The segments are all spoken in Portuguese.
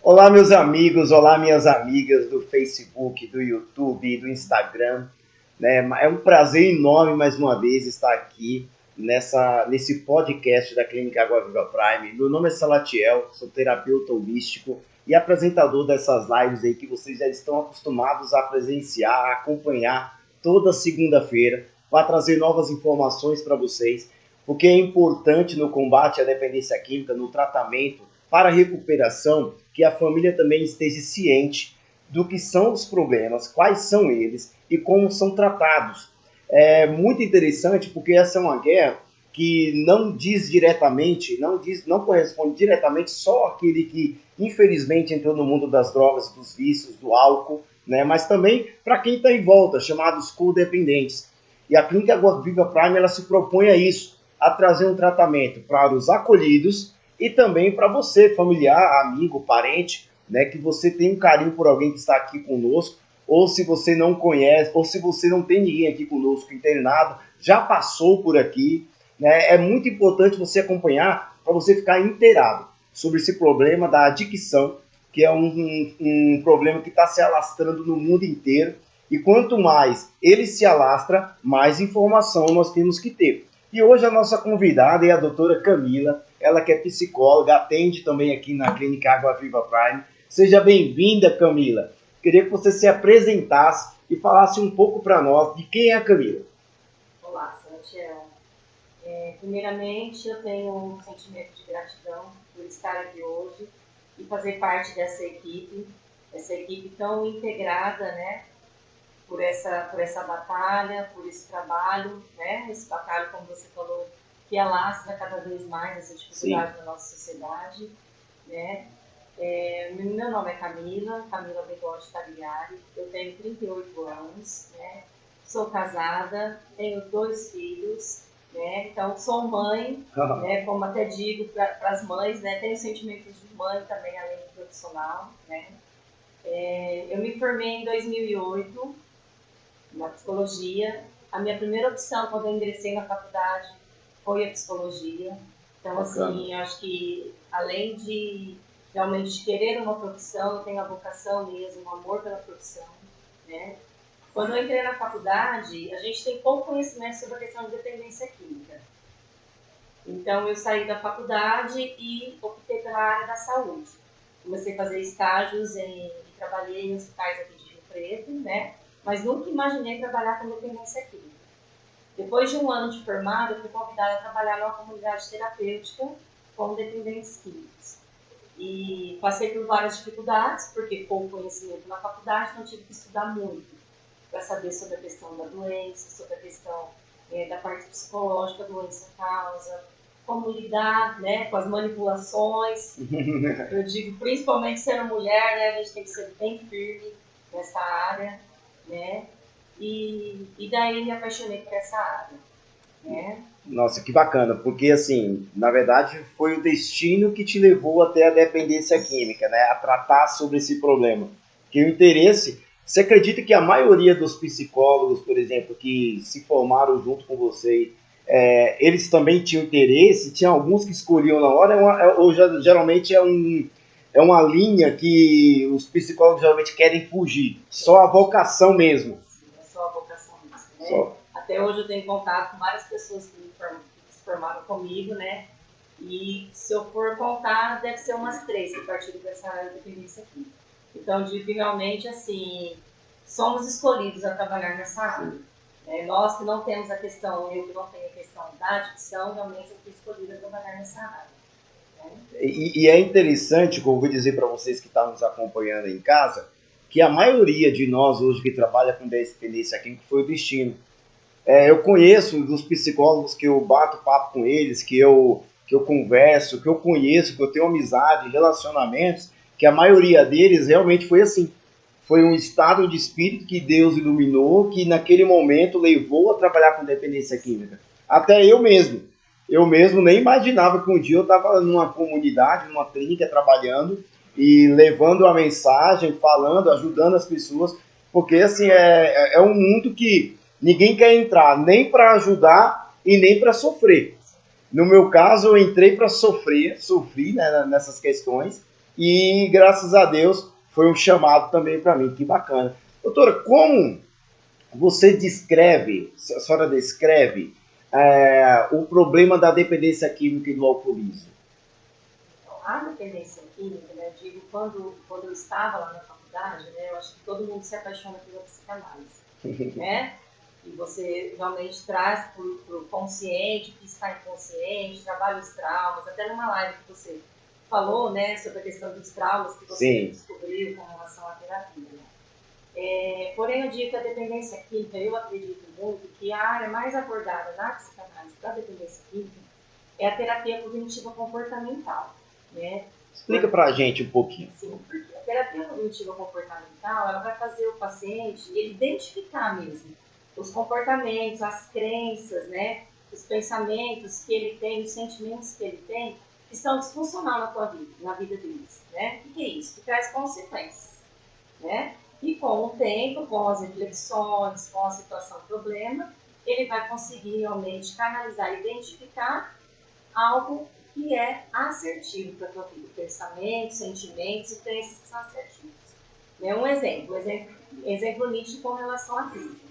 Olá, meus amigos, olá, minhas amigas do Facebook, do YouTube, do Instagram. Né? É um prazer enorme, mais uma vez, estar aqui nesse podcast da Clínica Água Viva Prime. Meu nome é Salatiel, sou terapeuta holístico e apresentador dessas lives aí que vocês já estão acostumados a presenciar, a acompanhar toda segunda-feira, para trazer novas informações para vocês, porque é importante no combate à dependência química, no tratamento, para a recuperação, que a família também esteja ciente do que são os problemas, quais são eles e como são tratados. É muito interessante porque essa é uma guerra que não diz diretamente, não corresponde diretamente só àquele que infelizmente entrou no mundo das drogas, dos vícios, do álcool, né? Mas também para quem está em volta, chamados codependentes. E a Clínica Água Viva Prime ela se propõe a isso, a trazer um tratamento para os acolhidos e também para você, familiar, amigo, parente, né, que você tem um carinho por alguém que está aqui conosco, ou se você não conhece, ou se você não tem ninguém aqui conosco internado, já passou por aqui, né, é muito importante você acompanhar para você ficar inteirado sobre esse problema da adicção, que é um problema que está se alastrando no mundo inteiro, e quanto mais ele se alastra, mais informação nós temos que ter. E hoje a nossa convidada é a doutora Camila, ela que é psicóloga, atende também aqui na Clínica Água Viva Prime. Seja bem-vinda, Camila. Queria que você se apresentasse e falasse um pouco para nós de quem é a Camila. Olá, Santiago. Primeiramente, eu tenho um sentimento de gratidão por estar aqui hoje e fazer parte dessa equipe tão integrada, né, por essa batalha, por esse trabalho, né, esse batalho, como você falou, que alastra cada vez mais essa dificuldade na nossa sociedade, né. Meu nome é Camila Bigode Tagliari, eu tenho 38 anos, né, sou casada, tenho 2 filhos, né, então sou mãe, né, como até digo para as mães, né, tenho sentimentos de mãe também, além de profissional, né. Eu me formei em 2008 na psicologia. A minha primeira opção quando eu ingressei na faculdade foi a psicologia. Então, assim, eu acho que além de realmente querer uma profissão, eu tenho a vocação mesmo, um amor pela profissão, né? Quando eu entrei na faculdade, a gente tem pouco conhecimento sobre a questão de dependência química. Então, eu saí da faculdade e optei pela área da saúde. Comecei a fazer estágios e trabalhei em hospitais aqui de Rio Preto, né? Mas nunca imaginei trabalhar com dependência química. Depois de um ano de formada, eu fui convidada a trabalhar numa comunidade terapêutica com dependentes químicos. E passei por várias dificuldades, porque pouco conhecimento na faculdade, então tive que estudar muito para saber sobre a questão da doença, sobre a questão da parte psicológica, doença causa, como lidar, né, com as manipulações. Eu digo, principalmente sendo mulher, né, a gente tem que ser bem firme nessa área, né? E daí me apaixonei por essa área, né? Nossa, que bacana, porque assim, na verdade foi o destino que te levou até a dependência química, né? A tratar sobre esse problema. Que o interesse, você acredita que a maioria dos psicólogos, por exemplo, que se formaram junto com você, eles também tinham interesse? Tinha alguns que escolhiam na hora, ou geralmente é uma linha que os psicólogos geralmente querem fugir? Só a vocação mesmo. É só a vocação mesmo, né? Só. Até hoje eu tenho contato com várias pessoas que se formaram comigo, né? E se eu for contar, deve ser umas 3 que partiram dessa área de dependência química. Então, eu digo que realmente, assim, somos escolhidos a trabalhar nessa área. Nós que não temos a questão, eu que não tenho a questão da adicção, realmente eu fui escolhida a trabalhar nessa área. E é interessante, como eu vou dizer para vocês que estão nos acompanhando em casa, que a maioria de nós hoje que trabalha com dependência química foi o destino. Eu conheço dos psicólogos que eu bato papo com eles, que eu converso, que eu conheço, que eu tenho amizade, relacionamentos, que a maioria deles realmente foi assim. Foi um estado de espírito que Deus iluminou, que naquele momento levou a trabalhar com dependência química. Até eu mesmo nem imaginava que um dia eu estava numa comunidade, numa clínica trabalhando e levando a mensagem, falando, ajudando as pessoas, porque assim é um mundo que ninguém quer entrar nem para ajudar e nem para sofrer. No meu caso, eu entrei para sofri, né, nessas questões, e graças a Deus foi um chamado também para mim, que bacana. Doutora, como você descreve, a senhora descreve o problema da dependência química e do alcoolismo? Então, a dependência química, né, eu digo, quando eu estava lá na faculdade, né, eu acho que todo mundo se apaixona pela psicanálise, né? E você realmente traz para o consciente, que está inconsciente, trabalha os traumas, até numa live que você falou, né, sobre a questão dos traumas que você descobriu com relação à terapia, né? Porém, eu digo que a dependência química, eu acredito muito que a área mais abordada na psicanálise da dependência química é a terapia cognitiva comportamental, né? Explica pra gente um pouquinho. Sim, porque a terapia cognitiva comportamental, ela vai fazer o paciente ele identificar mesmo os comportamentos, as crenças, né? Os pensamentos que ele tem, os sentimentos que ele tem, que estão disfuncionais na tua vida, na vida deles, né? O que é isso? Que traz consequências, né? E com o tempo, com as reflexões, com a situação problema, ele vai conseguir realmente canalizar, identificar algo que é assertivo para a tua vida. Pensamentos, sentimentos e crenças que são assertivos. Um exemplo nítido com relação à crise.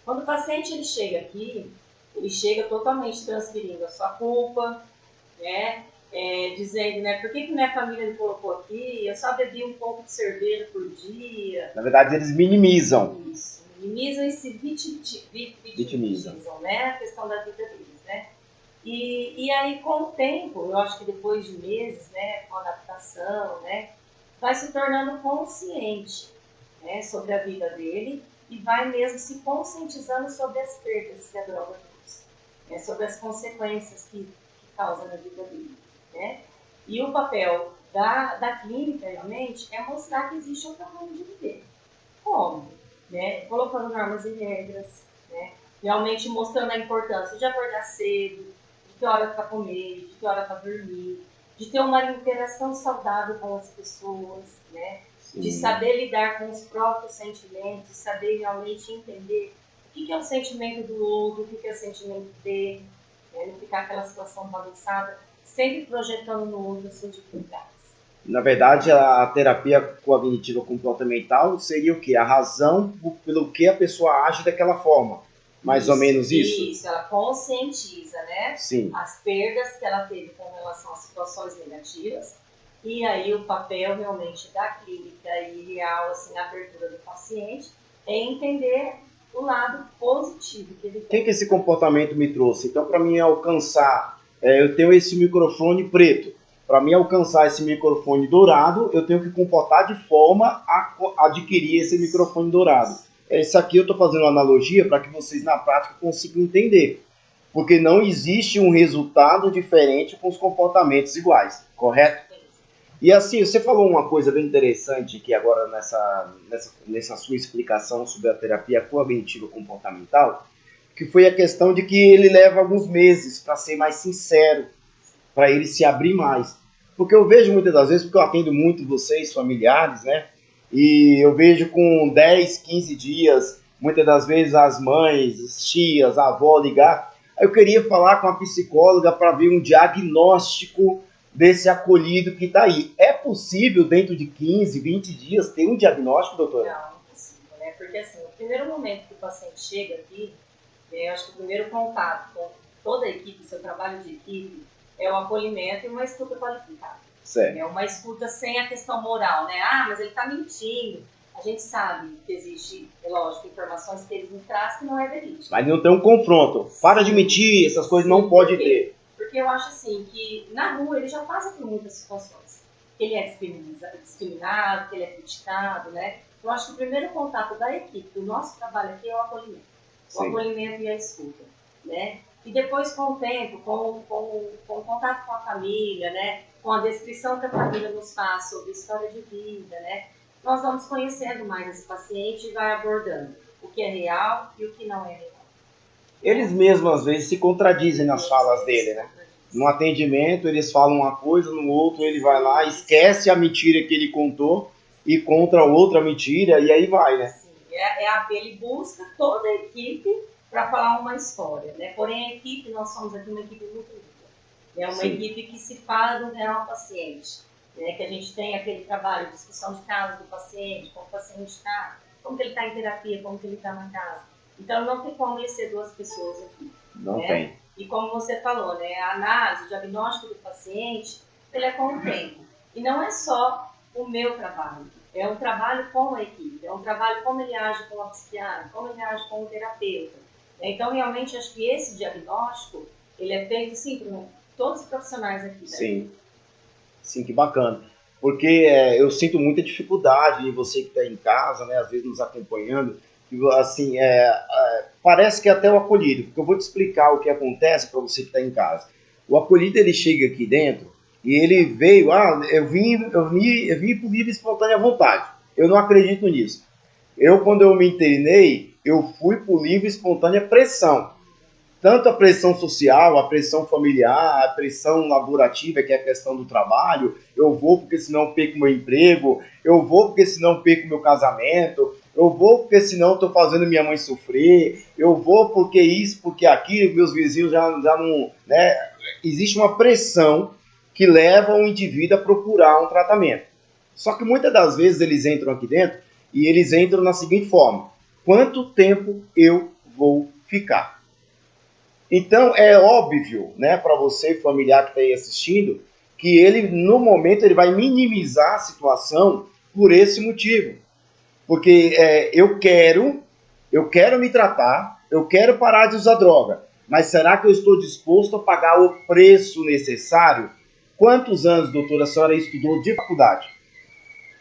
Quando o paciente ele chega aqui, ele chega totalmente transferindo a sua culpa, né? Dizendo, né, por que minha família me colocou aqui? Eu só bebi um pouco de cerveja por dia. Na verdade, eles minimizam. Isso, minimizam e se vitimizam, né? A questão da vida deles, né? E aí, com o tempo, eu acho que depois de meses, né, com a adaptação, né, vai se tornando consciente, né, sobre a vida dele e vai mesmo se conscientizando sobre as perdas que a droga trouxe, né, sobre as consequências que causa na vida dele, né? E o papel da clínica, realmente, é mostrar que existe outra forma de viver. Como? Né? Colocando normas e regras, né? Realmente mostrando a importância de acordar cedo, de que hora para comer, de que hora para dormir, de ter uma interação saudável com as pessoas, né? De saber lidar com os próprios sentimentos, saber realmente entender o que é o sentimento do outro, o que é o sentimento dele, né? Não ficar aquela situação bagunçada, sempre projetando no outro as suas dificuldades. Na verdade, a terapia cognitiva comportamental seria o quê? A razão pelo que a pessoa age daquela forma. Mais ou menos isso? Isso, ela conscientiza, né? Sim. As perdas que ela teve com relação às situações negativas. E aí o papel realmente da clínica e real, assim, a abertura do paciente é entender o lado positivo que ele tem. O que esse comportamento me trouxe? Então, para mim alcançar, eu tenho esse microfone preto. Para mim alcançar esse microfone dourado, eu tenho que comportar de forma a adquirir esse microfone dourado. Isso aqui eu estou fazendo uma analogia para que vocês na prática consigam entender. Porque não existe um resultado diferente com os comportamentos iguais, correto? E assim, você falou uma coisa bem interessante aqui agora nessa sua explicação sobre a terapia cognitiva comportamental, que foi a questão de que ele leva alguns meses para ser mais sincero, para ele se abrir mais. Porque eu vejo muitas das vezes, porque eu atendo muito vocês, familiares, né? E eu vejo com 10, 15 dias, muitas das vezes as mães, as tias, a avó ligar. Aí eu queria falar com a psicóloga para ver um diagnóstico desse acolhido que está aí. É possível, dentro de 15, 20 dias, ter um diagnóstico, doutora? Não, não é possível, né? Porque assim, o primeiro momento que o paciente chega aqui, eu acho que o primeiro contato com toda a equipe, seu trabalho de equipe, é o acolhimento e uma escuta qualificada. Certo. É uma escuta sem a questão moral, né? Ah, mas ele está mentindo. A gente sabe que existe, é lógico, informações que eles nos trazem que não é verídico. Mas não tem um confronto. Para de mentir, essas coisas não pode ter. Porque eu acho assim, que na rua ele já passa por muitas situações. Ele é discriminado, que ele é criticado, né? Eu acho que o primeiro contato da equipe, do nosso trabalho aqui, é o acolhimento. O acolhimento e a escuta, né? E depois, com o tempo, com o contato com a família, né? Com a descrição que a família nos faz sobre a história de vida, né? Nós vamos conhecendo mais esse paciente e vai abordando o que é real e o que não é real. Eles mesmos, às vezes, se contradizem nas falas dele, né? No atendimento, eles falam uma coisa, no outro ele vai lá, esquece a mentira que ele contou e contra outra mentira, e aí vai, né? Sim, ele busca toda a equipe para falar uma história, né? Porém, a equipe, nós somos aqui uma equipe muito unida. É uma equipe que se fala do real paciente. né, que a gente tem aquele trabalho de discussão de casos do paciente, como o paciente está, como que ele está em terapia, como que ele está na casa. Então, não tem como ele ser duas pessoas aqui. Não né? tem. E como você falou, né, a análise, o diagnóstico do paciente, ele é com o tempo. E não é só o meu trabalho, é um trabalho com a equipe, é um trabalho como ele age com a psiquiatra, como ele age com o terapeuta. Então, realmente, acho que esse diagnóstico, ele é feito, sim, por todos os profissionais aqui. Né? Sim. Sim, que bacana. Porque eu sinto muita dificuldade em você que está em casa, né, às vezes nos acompanhando, assim, parece que é até o acolhido, porque eu vou te explicar o que acontece para você que está em casa. O acolhido, ele chega aqui dentro e ele veio, eu vim por livre e espontânea vontade. Eu não acredito nisso. Quando eu me internei, eu fui por livre e espontânea pressão. Tanto a pressão social, a pressão familiar, a pressão laborativa, que é a questão do trabalho. Eu vou porque senão eu perco meu emprego, eu vou porque senão eu perco meu casamento, eu vou porque senão estou fazendo minha mãe sofrer, eu vou porque isso, porque aquilo, meus vizinhos já não... Né? Existe uma pressão que leva o indivíduo a procurar um tratamento. Só que muitas das vezes eles entram aqui dentro e eles entram na seguinte forma: quanto tempo eu vou ficar? Então, é óbvio, né, para você, familiar que está aí assistindo, que ele, no momento, ele vai minimizar a situação por esse motivo. Porque eu quero me tratar, eu quero parar de usar droga, mas será que eu estou disposto a pagar o preço necessário? Quantos anos, doutora, a senhora estudou de faculdade?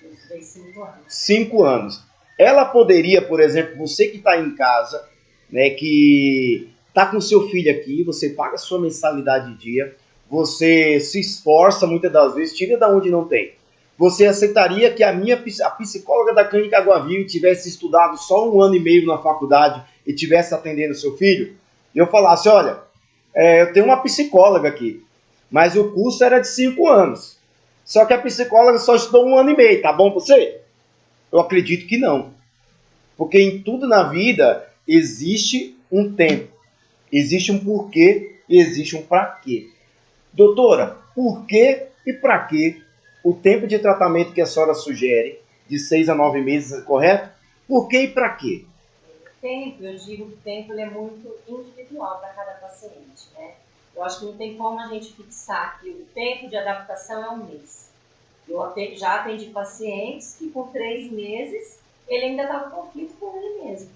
Eu estudei 5 anos. 5 anos. Ela poderia, por exemplo, você que está em casa, né, que está com seu filho aqui, você paga a sua mensalidade de dia, você se esforça muitas das vezes, tira da onde não tem. Você aceitaria que a psicóloga da Clínica Aguaville tivesse estudado só 1 ano e meio na faculdade e tivesse atendendo seu filho? E eu falasse, olha, eu tenho uma psicóloga aqui, mas o curso era de 5 anos. Só que a psicóloga só estudou 1 ano e meio, tá bom pra você? Eu acredito que não. Porque em tudo na vida existe um tempo, existe um porquê e existe um para quê. Doutora, por que e para quê o tempo de tratamento que a senhora sugere, de 6 a 9 meses, correto? Por que e para quê? O tempo, eu digo que o tempo ele é muito individual para cada paciente, né? Eu acho que não tem como a gente fixar que o tempo de adaptação é 1 mês. Eu já atendi pacientes que com 3 meses ele ainda estava em conflito com ele mesmo,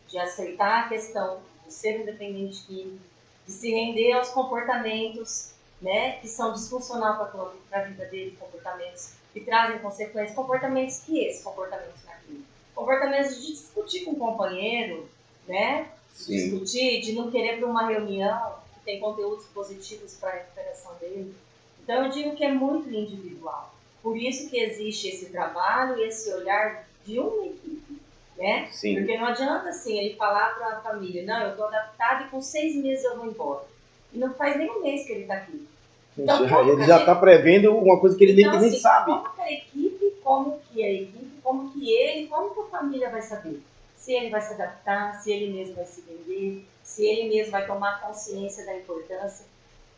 de aceitar a questão de ser um dependente químico, de se render aos comportamentos, né, que são disfuncionais para a vida dele, comportamentos que trazem consequências, comportamentos comportamentos na clínica, comportamentos de discutir com o companheiro, né, de discutir, de não querer para uma reunião que tem conteúdos positivos para a recuperação dele. Então eu digo que é muito individual. Por isso que existe esse trabalho e esse olhar de uma equipe, né? Sim. Porque não adianta assim ele falar para a família, não, eu estou adaptado e com 6 meses eu vou embora. E não faz nem 1 mês que ele está aqui. Então, ele já está prevendo uma coisa que ele então, nem sabe. Como que a equipe, como que ele, como que a família vai saber? Se ele vai se adaptar, se ele mesmo vai se vender, se ele mesmo vai tomar consciência da importância.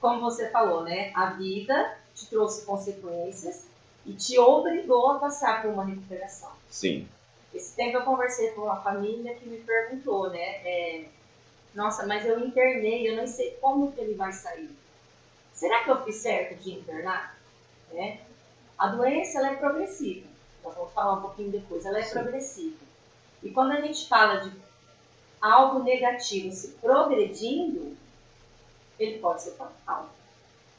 Como você falou, né? A vida te trouxe consequências e te obrigou a passar por uma recuperação. Sim. Esse tempo eu conversei com uma família que me perguntou, né? Nossa, mas eu internei, eu não sei como que ele vai sair. Será que eu fiz certo de internar? Né? A doença ela é progressiva. Nós vamos falar um pouquinho depois. Ela é progressiva. E quando a gente fala de algo negativo se progredindo, ele pode ser fatal.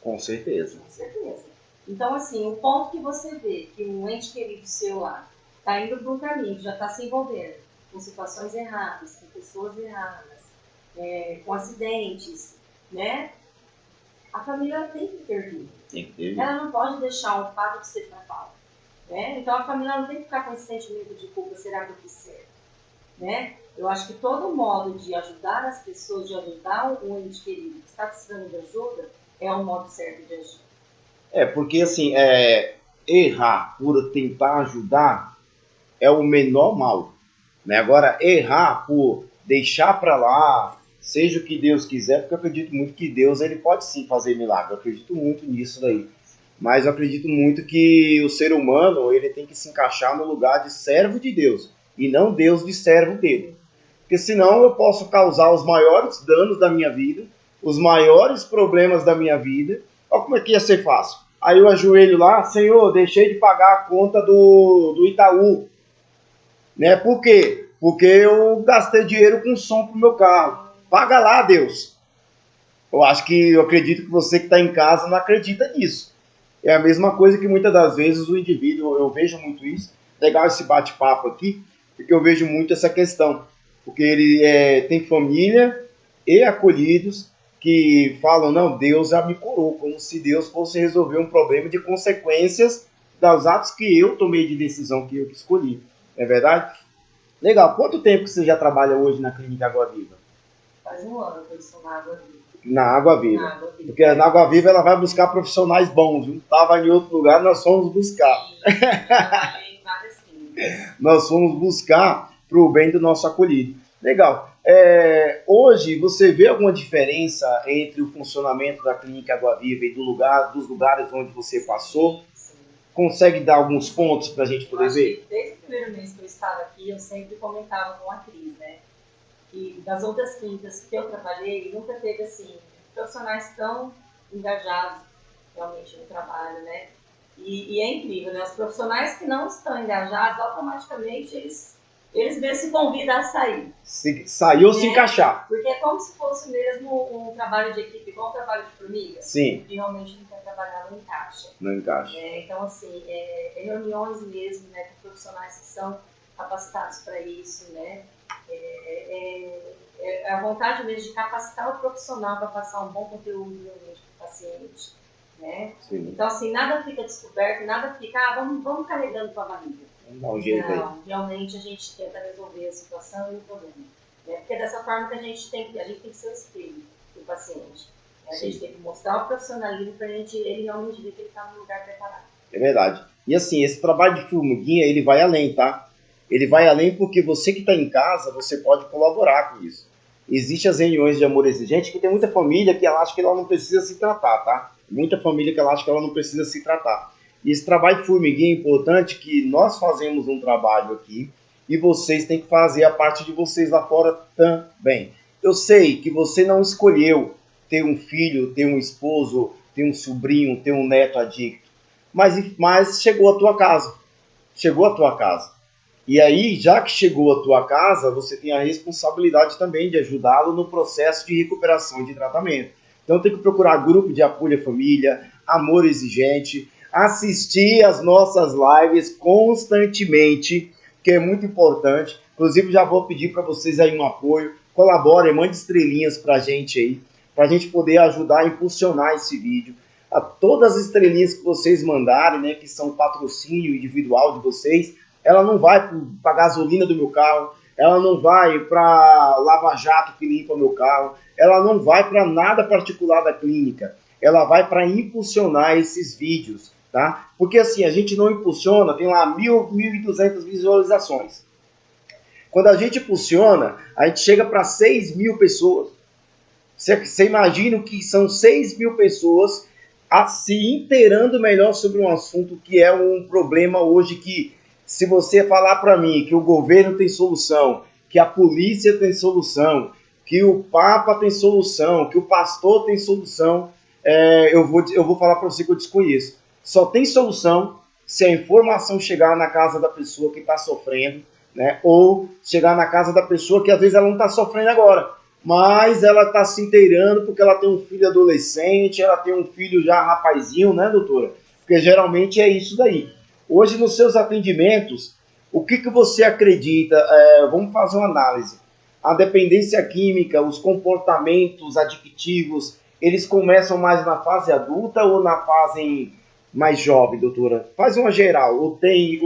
Com certeza. Com certeza. Então, assim, o ponto que você vê que um ente querido seu lá está indo para um caminho, já está se envolvendo com situações erradas, com pessoas erradas, com acidentes, né? A família tem que intervir. Ela não pode deixar um fato de ser fatal. Né? Então, a família não tem que ficar com esse sentimento de culpa, será que eu fiz certo? Né? Eu acho que todo modo de ajudar as pessoas, de ajudar o ente querido que está precisando de ajuda, é um modo certo de agir. Porque assim, errar por tentar ajudar é o menor mal. Né? Agora, errar por deixar para lá, seja o que Deus quiser, porque eu acredito muito que Deus ele pode sim fazer milagre. Eu acredito muito nisso daí. mas eu acredito muito que o ser humano ele tem que se encaixar no lugar de servo de Deus e não Deus de servo dele. Porque senão eu posso causar os maiores danos da minha vida, os maiores problemas da minha vida. Olha como é que ia ser fácil. Aí eu ajoelho lá, Senhor, deixei de pagar a conta do Itaú. Né? Por quê? Porque eu gastei dinheiro com som pro meu carro. Paga lá, Deus. Eu acredito que você que está em casa não acredita nisso. É a mesma coisa que muitas das vezes o indivíduo, eu vejo muito isso. Legal esse bate-papo aqui, porque eu vejo muito essa questão. Porque ele tem família e acolhidos que falam, não, Deus já me curou, como se Deus fosse resolver um problema de consequências dos atos que eu tomei de decisão, que eu escolhi. Não é verdade? Legal. Quanto tempo que você já trabalha hoje na Clínica Água Viva? Faz um ano que eu estou na Água Viva. Na Água Viva. Na Água Viva. Porque na Água Viva ela vai buscar profissionais bons. Não estava em outro lugar, nós fomos buscar. Eu trabalhei em várias clínicas. Nós fomos buscar para o bem do nosso acolhido. Legal. Hoje, você vê alguma diferença entre o funcionamento da Clínica Água Viva e dos lugares onde você passou? Sim. Consegue dar alguns pontos para a gente poder ver? Desde o primeiro mês que eu estava aqui, eu sempre comentava com a Cris, né? E das outras clínicas que eu trabalhei, nunca teve, assim, profissionais tão engajados realmente no trabalho, né? E é incrível, né? Os profissionais que não estão engajados, automaticamente eles mesmos se convidam a sair. Sair ou se encaixar. Porque é como se fosse mesmo um trabalho de equipe, igual um trabalho de formiga. Sim. Que realmente não quer trabalhar no encaixe. Não encaixa. Então, assim, reuniões mesmo, né, com profissionais que são capacitados para isso, né? A vontade mesmo de capacitar o profissional para passar um bom conteúdo realmente para o paciente, né? Sim. Então, assim, nada fica descoberto, nada fica, vamos carregando para a barriga. Vamos dar um jeito aí. Não, realmente a gente tenta resolver a situação e o problema. Né? Porque é dessa forma que a gente tem que ser o espelho do paciente. A gente tem que mostrar o profissionalismo para ele realmente ver que ele está no lugar preparado. É verdade. E assim, esse trabalho de formiguinha, ele vai além, tá? Ele vai além porque você que está em casa, você pode colaborar com isso. Existem as reuniões de amor exigente, que tem muita família que ela acha que ela não precisa se tratar, tá? Muita família que ela acha que ela não precisa se tratar. E esse trabalho de formiguinha é importante, que nós fazemos um trabalho aqui e vocês têm que fazer a parte de vocês lá fora também. Eu sei que você não escolheu ter um filho, ter um esposo, ter um sobrinho, ter um neto adicto, mas chegou à tua casa. Chegou à tua casa. E aí, já que chegou à tua casa, você tem a responsabilidade também de ajudá-lo no processo de recuperação e de tratamento. Então tem que procurar grupo de apoio à família, amor exigente, assistir as nossas lives constantemente, que é muito importante. Inclusive, já vou pedir para vocês aí um apoio, colaborem, mande estrelinhas para a gente aí, para a gente poder ajudar a impulsionar esse vídeo. A todas as estrelinhas que vocês mandarem, né, que são patrocínio individual de vocês, ela não vai para a gasolina do meu carro, ela não vai para Lava Jato que limpa o meu carro, ela não vai para nada particular da clínica, ela vai para impulsionar esses vídeos, tá? Porque assim, a gente não impulsiona, tem lá 1.200 visualizações. Quando a gente impulsiona, a gente chega para 6.000 pessoas. Você imagina que são 6.000 pessoas se inteirando melhor sobre um assunto que é um problema hoje que, se você falar para mim que o governo tem solução, que a polícia tem solução, que o Papa tem solução, que o pastor tem solução, eu vou falar para você que eu desconheço. Só tem solução se a informação chegar na casa da pessoa que está sofrendo, né? Ou chegar na casa da pessoa que às vezes ela não está sofrendo agora, mas ela está se inteirando porque ela tem um filho adolescente, ela tem um filho já rapazinho, né, doutora? Porque geralmente é isso daí. Hoje, nos seus atendimentos, o que você acredita? Vamos fazer uma análise. A dependência química, os comportamentos adictivos, eles começam mais na fase adulta ou na fase mais jovem, doutora? Faz uma geral. Ou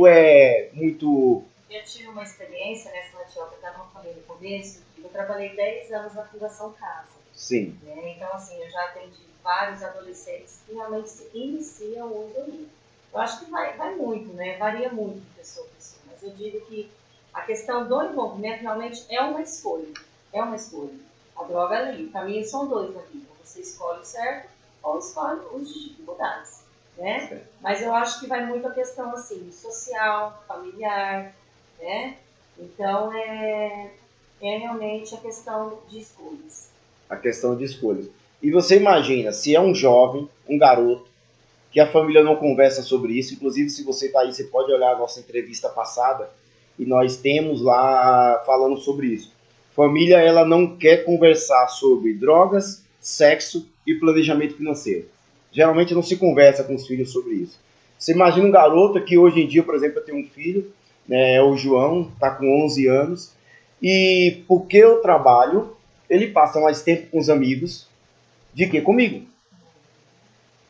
é muito... Eu tive uma experiência nessa Natioca, que eu não falei no começo, eu trabalhei 10 anos na Fundação Casa. Sim. Né? Então, assim, eu já atendi vários adolescentes que realmente se iniciam o uso livre. Eu acho que vai muito, né? Varia muito de pessoa a pessoa. Mas eu digo que a questão do envolvimento realmente é uma escolha. É uma escolha. A droga ali, o caminho são dois na vida. Você escolhe o certo ou escolhe os de dificuldades. né? Certo. Mas eu acho que vai muito a questão assim, social, familiar, né? Então é realmente a questão de escolhas. A questão de escolhas. E você imagina, se é um jovem, um garoto, que a família não conversa sobre isso, inclusive se você está aí, você pode olhar a nossa entrevista passada, e nós temos lá falando sobre isso. Família, ela não quer conversar sobre drogas, sexo e planejamento financeiro. Geralmente não se conversa com os filhos sobre isso. Você imagina um garoto que hoje em dia, por exemplo, eu tenho um filho, né, o João, está com 11 anos, e porque eu trabalho, ele passa mais tempo com os amigos de que comigo.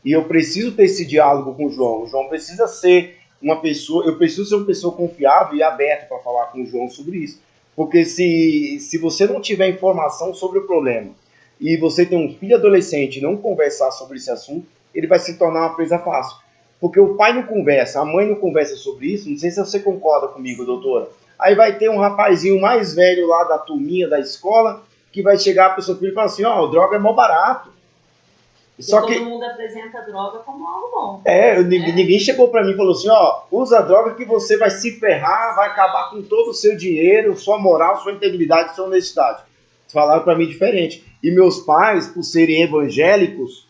E eu preciso ter esse diálogo com o João. O João precisa ser uma pessoa, eu preciso ser uma pessoa confiável e aberta para falar com o João sobre isso. Porque se você não tiver informação sobre o problema e você tem um filho adolescente e não conversar sobre esse assunto, ele vai se tornar uma presa fácil. Porque o pai não conversa, a mãe não conversa sobre isso, não sei se você concorda comigo, doutora. Aí vai ter um rapazinho mais velho lá da turminha da escola que vai chegar para o seu filho e falar assim, ó, droga é mó barato. Só que todo mundo apresenta a droga como algo bom. Ninguém chegou pra mim e falou assim, ó, usa a droga que você vai se ferrar, vai acabar com todo o seu dinheiro, sua moral, sua integridade, sua honestidade. Falaram pra mim diferente. E meus pais, por serem evangélicos,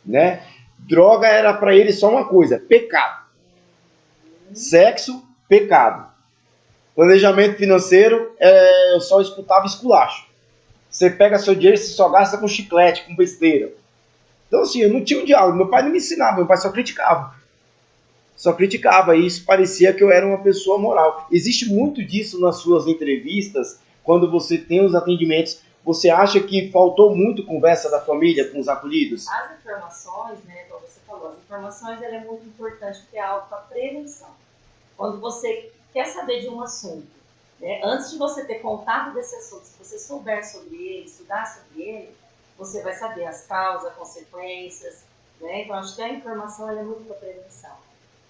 né, droga era pra eles só uma coisa, pecado. Sexo, pecado. Planejamento financeiro, eu só escutava esculacho. Você pega seu dinheiro e você só gasta com chiclete, com besteira. Então, assim, eu não tinha um diálogo. Meu pai não me ensinava, meu pai só criticava. Só criticava, e isso parecia que eu era uma pessoa moral. Existe muito disso nas suas entrevistas, quando você tem os atendimentos. Você acha que faltou muito conversa da família com os acolhidos? As informações, né, como você falou, as informações ela é muito importante porque é algo para prevenção. Quando você quer saber de um assunto, né, antes de você ter contato desse assunto, se você souber sobre ele, estudar sobre ele, você vai saber as causas, consequências, né? Então, acho que a informação é muito para prevenção.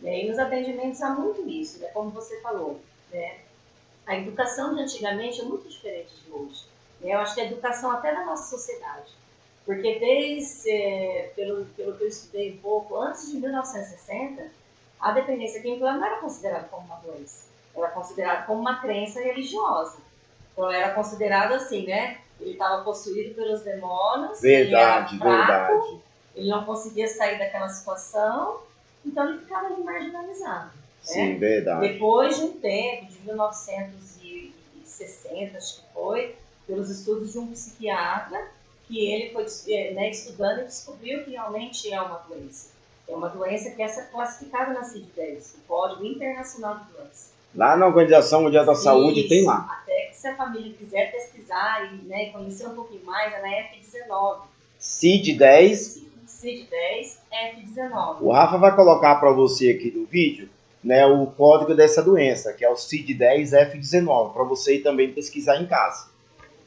Né? E nos atendimentos há muito isso, né? Como você falou, né? A educação de antigamente é muito diferente de hoje. Né? Eu acho que a educação até da nossa sociedade. Porque pelo que eu estudei um pouco, antes de 1960, a dependência química não era considerada como uma doença. Era considerada como uma crença religiosa. Então, era considerado assim, né? Ele estava possuído pelos demônios, Verdade, ele era fraco, verdade. ele não conseguia sair daquela situação, então ele ficava ali marginalizado. Sim, né? verdade. Depois de um tempo, de 1960, acho que foi, pelos estudos de um psiquiatra, que ele foi estudando e descobriu que realmente é uma doença. É uma doença que é classificada na CID-10, o Código Internacional de Doenças. Lá na Organização Mundial da Saúde tem lá. Até que se a família quiser pesquisar e conhecer um pouquinho mais, é na F19. CID-10. CID-10, F19. O Rafa vai colocar para você aqui no vídeo, né, o código dessa doença, que é o CID-10 F19, para você também pesquisar em casa.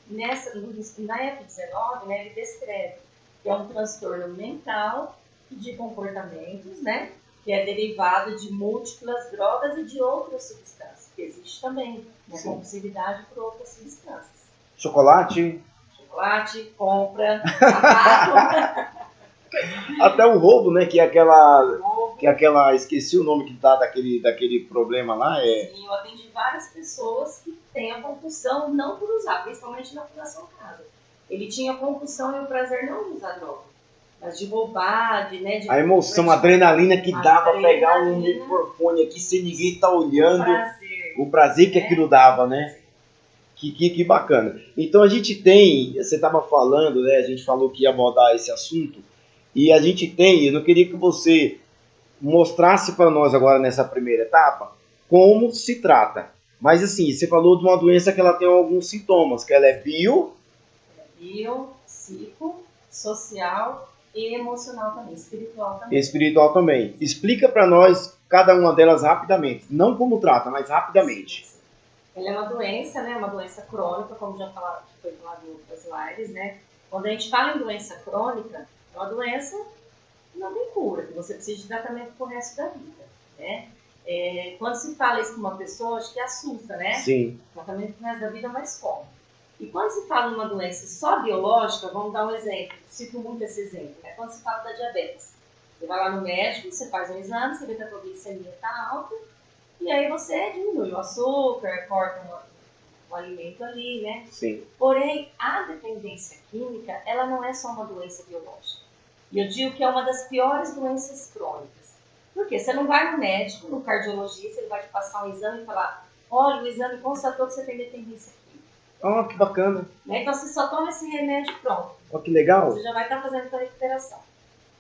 Na F19, né, ele descreve que é um transtorno mental de comportamentos, né, que é derivado de múltiplas drogas e de outras substâncias, que existe também, né, compulsividade por outras substâncias. Chocolate, compra, sapato. Até o roubo, né, que é aquela, esqueci o nome que dá daquele problema lá. Sim, eu atendi várias pessoas que têm a compulsão não por usar, principalmente na Fundação Casa. Ele tinha a compulsão e o prazer não de usar droga. Mas de roubar, a emoção, a adrenalina que dá pra pegar um microfone aqui sem ninguém estar olhando. O prazer que aquilo dava, né? Que bacana. Então a gente tem, você estava falando, né? A gente falou que ia abordar esse assunto. E a gente tem, eu não queria que você mostrasse para nós agora nessa primeira etapa como se trata. Mas assim, você falou de uma doença que ela tem alguns sintomas, que ela é psico, social e emocional também, espiritual também. Explica para nós cada uma delas rapidamente. Não como trata, mas rapidamente. Ela é uma doença, né? Uma doença crônica, como já foi falado em outras lives, né? Quando a gente fala em doença crônica, é uma doença que não tem cura, que você precisa de tratamento pro resto da vida, né? Quando se fala isso com uma pessoa, acho que assusta, né? Sim. Tratamento pro resto da vida, mas como? E quando se fala em uma doença só biológica, vamos dar um exemplo, cito muito esse exemplo, né? Quando se fala da diabetes. Você vai lá no médico, você faz um exame, você vê que a tua glicemia está alta, e aí você diminui o açúcar, corta um alimento ali, né? Sim. Porém, a dependência química, ela não é só uma doença biológica. E eu digo que é uma das piores doenças crônicas. Por quê? Você não vai no médico, no cardiologista, ele vai te passar um exame e falar, olha, o exame constatou que você tem dependência química. Oh, que bacana. Né? Então, você só toma esse remédio pronto. Oh, que legal. Você já vai estar fazendo a sua recuperação.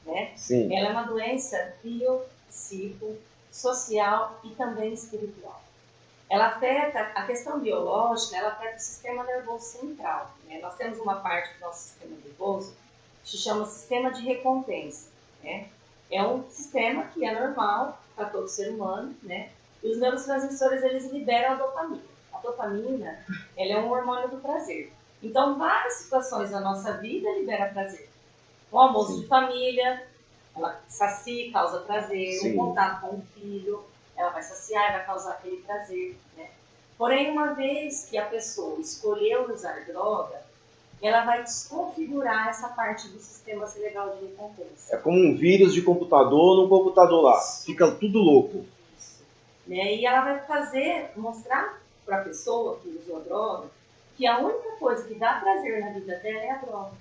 Né? Sim. Ela é uma doença biopsico, social e também espiritual. Ela afeta, a questão biológica, ela afeta o sistema nervoso central. Né? Nós temos uma parte do nosso sistema nervoso que se chama sistema de recompensa. Né? É um sistema que é normal para todo ser humano, né? E os neurotransmissores, eles liberam a dopamina. A dopamina, ela é um hormônio do prazer. Então, várias situações na nossa vida liberam prazer. O almoço de família, ela sacia, causa prazer. Sim. O contato com o filho, ela vai saciar e vai causar aquele prazer. Né? Porém, uma vez que a pessoa escolheu usar droga, ela vai desconfigurar essa parte do sistema cerebral de recompensa. É como um vírus de computador no computador lá. Fica tudo louco. Isso. Né? E ela vai mostrar para a pessoa que usou a droga que a única coisa que dá prazer na vida dela é a droga.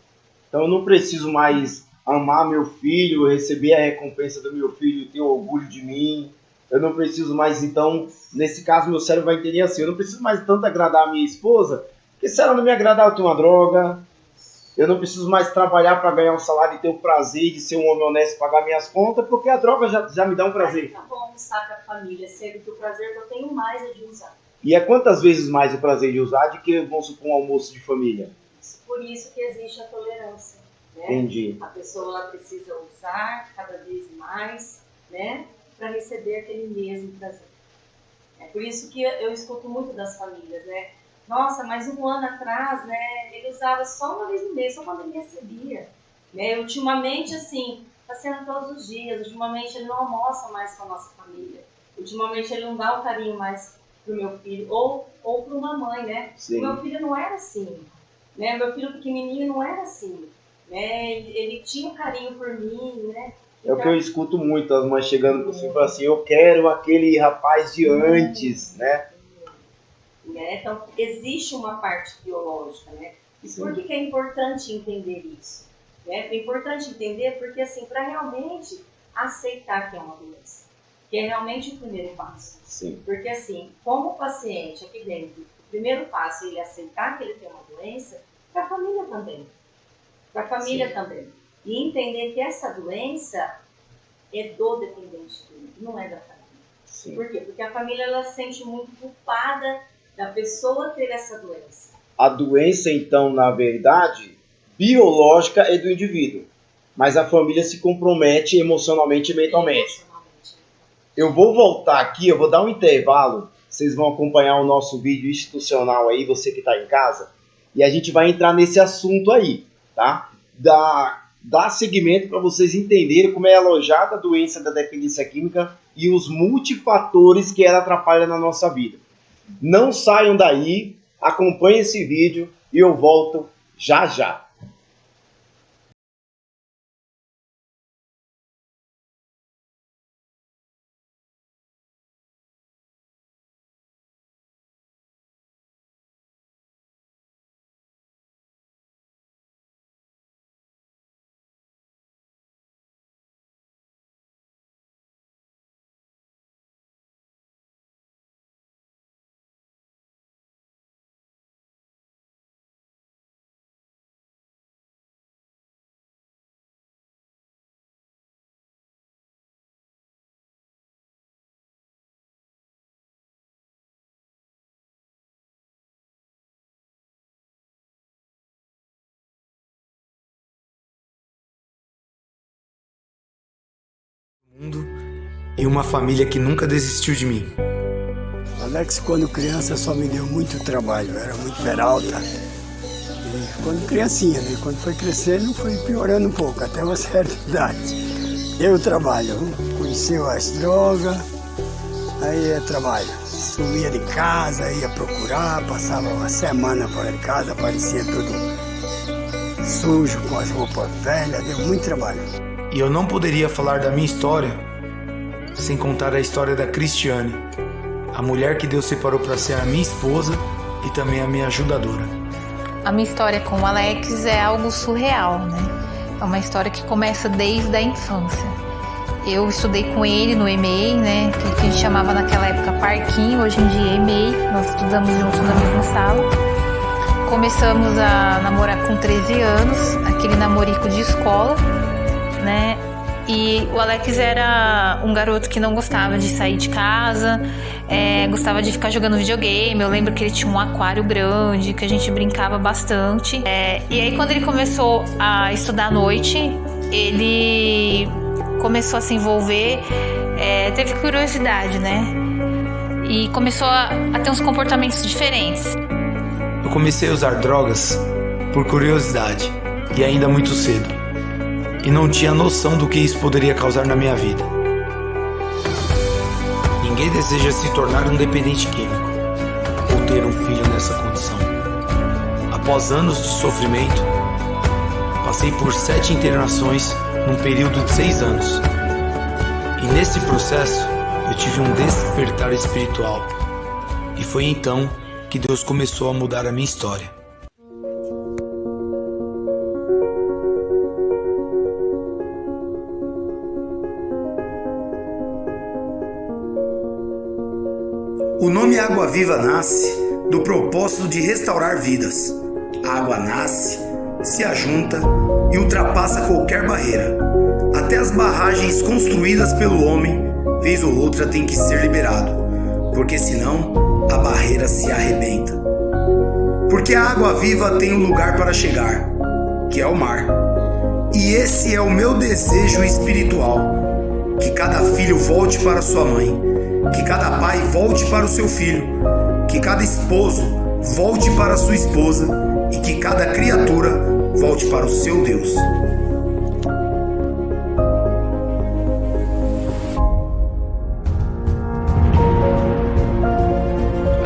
Então eu não preciso mais amar meu filho, receber a recompensa do meu filho, ter orgulho de mim. Eu não preciso mais, então, nesse caso meu cérebro vai entender assim, eu não preciso mais tanto agradar a minha esposa, porque se ela não me agradar eu tenho uma droga. Eu não preciso mais trabalhar para ganhar um salário e ter o prazer de ser um homem honesto e pagar minhas contas, porque a droga já me dá um prazer. Mas tá bom almoçar com a família, sendo que o prazer que eu tenho mais é de usar. E é quantas vezes mais o prazer de usar do que, vamos supor, um almoço de família? Por isso que existe a tolerância. Né? Entendi. A pessoa ela precisa usar cada vez mais, né, para receber aquele mesmo prazer. É por isso que eu escuto muito das famílias, né? Nossa, mas um ano atrás, né, ele usava só uma vez no mês, só quando ele recebia. Né? Ultimamente, assim, está sendo todos os dias. Ultimamente ele não almoça mais com a nossa família. Ultimamente ele não dá o carinho mais pro meu filho ou para uma mãe, né? Sim. O meu filho não era assim. Né? Meu filho pequenininho não era assim. Né? Ele tinha um carinho por mim, né? É o que eu escuto muito, as mães chegando por cima e falando assim, eu quero aquele rapaz de antes, né? Então, existe uma parte biológica, né? E por que é importante entender isso? Né? É importante entender porque, assim, para realmente aceitar que é uma doença, que é realmente o primeiro passo. Sim. Porque, assim, como paciente aqui dentro, o primeiro passo é ele aceitar que ele tem uma doença, para a família também. Para a família Sim. também. E entender que essa doença é do dependente químico, não é da família. Sim. Por quê? Porque a família ela se sente muito culpada da pessoa ter essa doença. A doença, então, na verdade, biológica é do indivíduo, mas a família se compromete emocionalmente e mentalmente. Eu vou voltar aqui, eu vou dar um intervalo, vocês vão acompanhar o nosso vídeo institucional aí, você que está em casa, e a gente vai entrar nesse assunto aí, tá? Dar seguimento para vocês entenderem como é alojada a doença da dependência química e os multifatores que ela atrapalha na nossa vida. Não saiam daí, acompanhem esse vídeo e eu volto já já. Mundo e uma família que nunca desistiu de mim. Alex, quando criança, só me deu muito trabalho, era muito peralta. E quando criancinha, né? Quando foi crescendo, foi piorando um pouco, até uma certa idade. Deu trabalho, conheceu as drogas, aí é trabalho. Sumia de casa, ia procurar, passava uma semana fora de casa, aparecia tudo sujo, com as roupas velhas, deu muito trabalho. E eu não poderia falar da minha história sem contar a história da Cristiane, a mulher que Deus separou para ser a minha esposa e também a minha ajudadora. A minha história com o Alex é algo surreal, né? É uma história que começa desde a infância. Eu estudei com ele no EMEI, né? Que a gente chamava naquela época Parquinho, hoje em dia EMEI. Nós estudamos juntos na mesma sala. Começamos a namorar com 13 anos, aquele namorico de escola, né? E o Alex era um garoto que não gostava de sair de casa, gostava de ficar jogando videogame. Eu lembro que ele tinha um aquário grande, que a gente brincava bastante. E aí quando ele começou a estudar à noite, ele começou a se envolver, teve curiosidade, né? E começou a ter uns comportamentos diferentes. Eu comecei a usar drogas por curiosidade e ainda muito cedo. E não tinha noção do que isso poderia causar na minha vida. Ninguém deseja se tornar um dependente químico ou ter um filho nessa condição. Após anos de sofrimento, passei por 7 internações num período de 6 anos. E nesse processo, eu tive um despertar espiritual. E foi então que Deus começou a mudar a minha história. O nome Água Viva nasce do propósito de restaurar vidas. A água nasce, se ajunta e ultrapassa qualquer barreira. Até as barragens construídas pelo homem, vez ou outra, tem que ser liberado, porque senão a barreira se arrebenta. Porque a água viva tem um lugar para chegar, que é o mar. E esse é o meu desejo espiritual, que cada filho volte para sua mãe, que cada pai volte para o seu filho, que cada esposo volte para a sua esposa e que cada criatura volte para o seu Deus.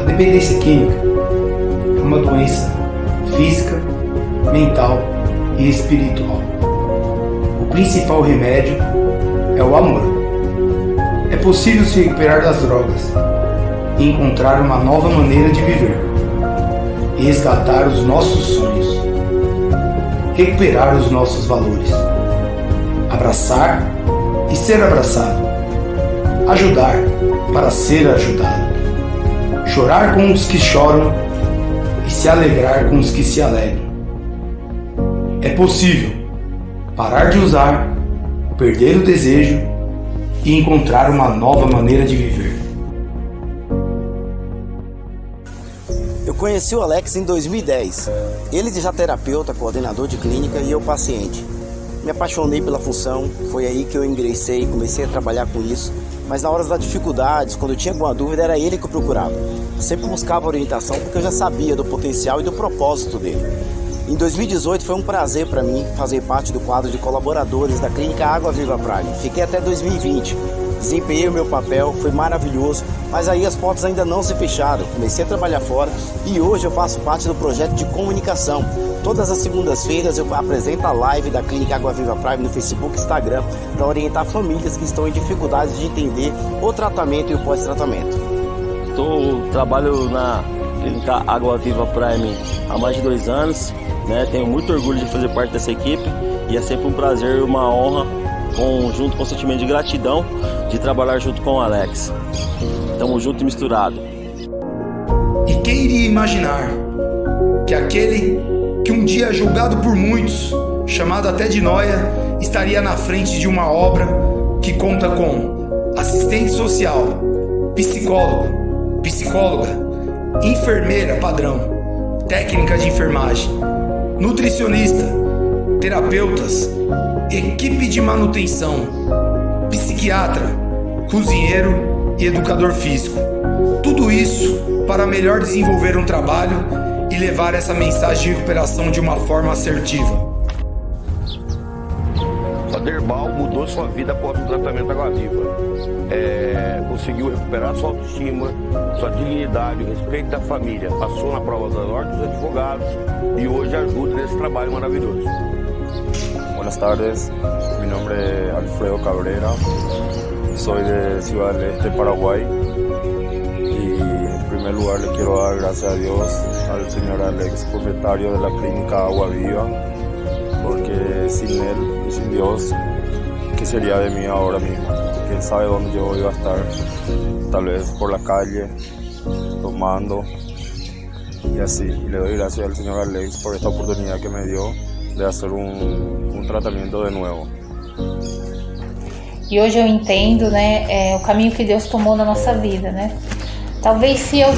A dependência química é uma doença física, mental e espiritual. O principal remédio é o amor. É possível se recuperar das drogas e encontrar uma nova maneira de viver e resgatar os nossos sonhos, recuperar os nossos valores, abraçar e ser abraçado, ajudar para ser ajudado, chorar com os que choram e se alegrar com os que se alegram. É possível parar de usar, perder o desejo e encontrar uma nova maneira de viver. Eu conheci o Alex em 2010. Ele já terapeuta, coordenador de clínica e eu paciente. Me apaixonei pela função, foi aí que eu ingressei, comecei a trabalhar com isso. Mas na hora das dificuldades, quando eu tinha alguma dúvida, era ele que eu procurava. Eu sempre buscava orientação porque eu já sabia do potencial e do propósito dele. Em 2018 foi um prazer para mim fazer parte do quadro de colaboradores da Clínica Água Viva Prime. Fiquei até 2020, desempenhei o meu papel, foi maravilhoso, mas aí as portas ainda não se fecharam. Comecei a trabalhar fora e hoje eu faço parte do projeto de comunicação. Todas as segundas-feiras eu apresento a live da Clínica Água Viva Prime no Facebook e Instagram para orientar famílias que estão em dificuldades de entender o tratamento e o pós-tratamento. Trabalho na Clínica Água Viva Prime há mais de 2 anos. Tenho muito orgulho de fazer parte dessa equipe e é sempre um prazer e uma honra, junto com o sentimento de gratidão, de trabalhar junto com o Alex. Tamo junto e misturado. E quem iria imaginar que aquele que um dia julgado por muitos, chamado até de nóia, estaria na frente de uma obra que conta com assistente social, psicólogo, psicóloga, enfermeira padrão, técnica de enfermagem, nutricionista, terapeutas, equipe de manutenção, psiquiatra, cozinheiro e educador físico. Tudo isso para melhor desenvolver um trabalho e levar essa mensagem de recuperação de uma forma assertiva. A Derbal mudou sua vida após o tratamento Água Viva. Conseguiu recuperar sua autoestima, sua dignidade, o respeito da família. Passou na prova da ordem dos advogados e hoje ajuda nesse trabalho maravilhoso. Buenas tardes, Mi nombre es Alfredo Cabrera, soy de Ciudad del Este, Paraguay. Y en primer lugar le quiero dar gracias a Dios, al señor Alex, propietario de la clínica Agua Viva, porque sin él y sin Dios, ¿qué sería de mí ahora mismo? Quién sabe dónde yo iba a estar, tal vez por la calle, tomando y así. Y le doy gracias al señor Alex por esta oportunidad que me dio de hacer um tratamento de novo. E hoje eu entendo, né, o caminho que Deus tomou na nossa vida, né? Talvez se eu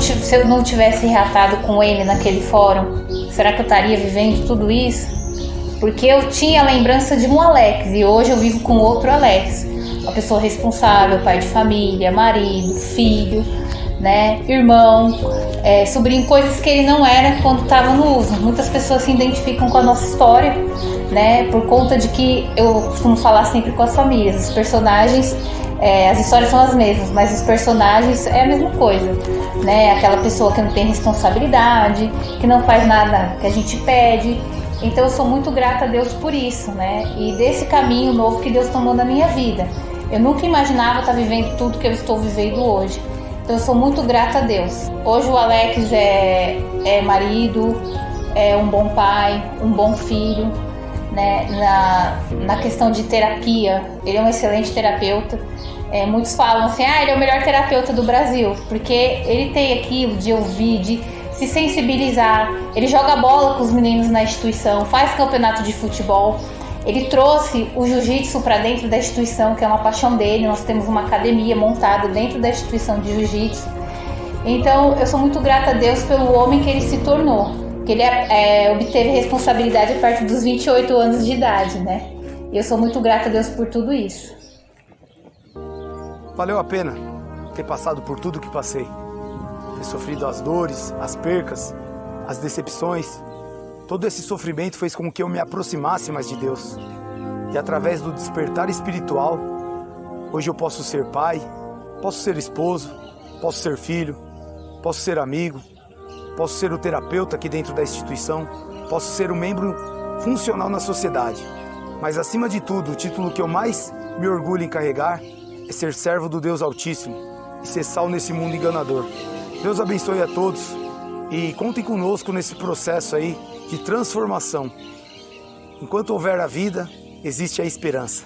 não tivesse reatado com ele naquele fórum, será que eu estaria vivendo tudo isso? Porque eu tinha a lembrança de um Alex e hoje eu vivo com outro Alex. Uma pessoa responsável, pai de família, marido, filho, né, irmão, sobrinho, coisas que ele não era quando estava no uso. Muitas pessoas se identificam com a nossa história, né, por conta de que eu costumo falar sempre com as famílias, os personagens, as histórias são as mesmas, mas os personagens é a mesma coisa, né, aquela pessoa que não tem responsabilidade, que não faz nada que a gente pede. Então eu sou muito grata a Deus por isso, né, e desse caminho novo que Deus tomou na minha vida. Eu nunca imaginava estar vivendo tudo que eu estou vivendo hoje. Então eu sou muito grata a Deus. Hoje o Alex é marido, é um bom pai, um bom filho, né? Na questão de terapia, ele é um excelente terapeuta. Muitos falam assim, ele é o melhor terapeuta do Brasil, porque ele tem aquilo de ouvir, de se sensibilizar. Ele joga bola com os meninos na instituição, faz campeonato de futebol. Ele trouxe o jiu-jitsu para dentro da instituição, que é uma paixão dele. Nós temos uma academia montada dentro da instituição de jiu-jitsu. Então, eu sou muito grata a Deus pelo homem que ele se tornou. Que ele obteve responsabilidade a partir dos 28 anos de idade, né? E eu sou muito grata a Deus por tudo isso. Valeu a pena ter passado por tudo que passei. Ter sofrido as dores, as percas, as decepções. Todo esse sofrimento fez com que eu me aproximasse mais de Deus. E através do despertar espiritual, hoje eu posso ser pai, posso ser esposo, posso ser filho, posso ser amigo, posso ser o terapeuta aqui dentro da instituição, posso ser um membro funcional na sociedade. Mas acima de tudo, o título que eu mais me orgulho em carregar é ser servo do Deus Altíssimo e ser sal nesse mundo enganador. Deus abençoe a todos e contem conosco nesse processo aí de transformação. Enquanto houver a vida, existe a esperança.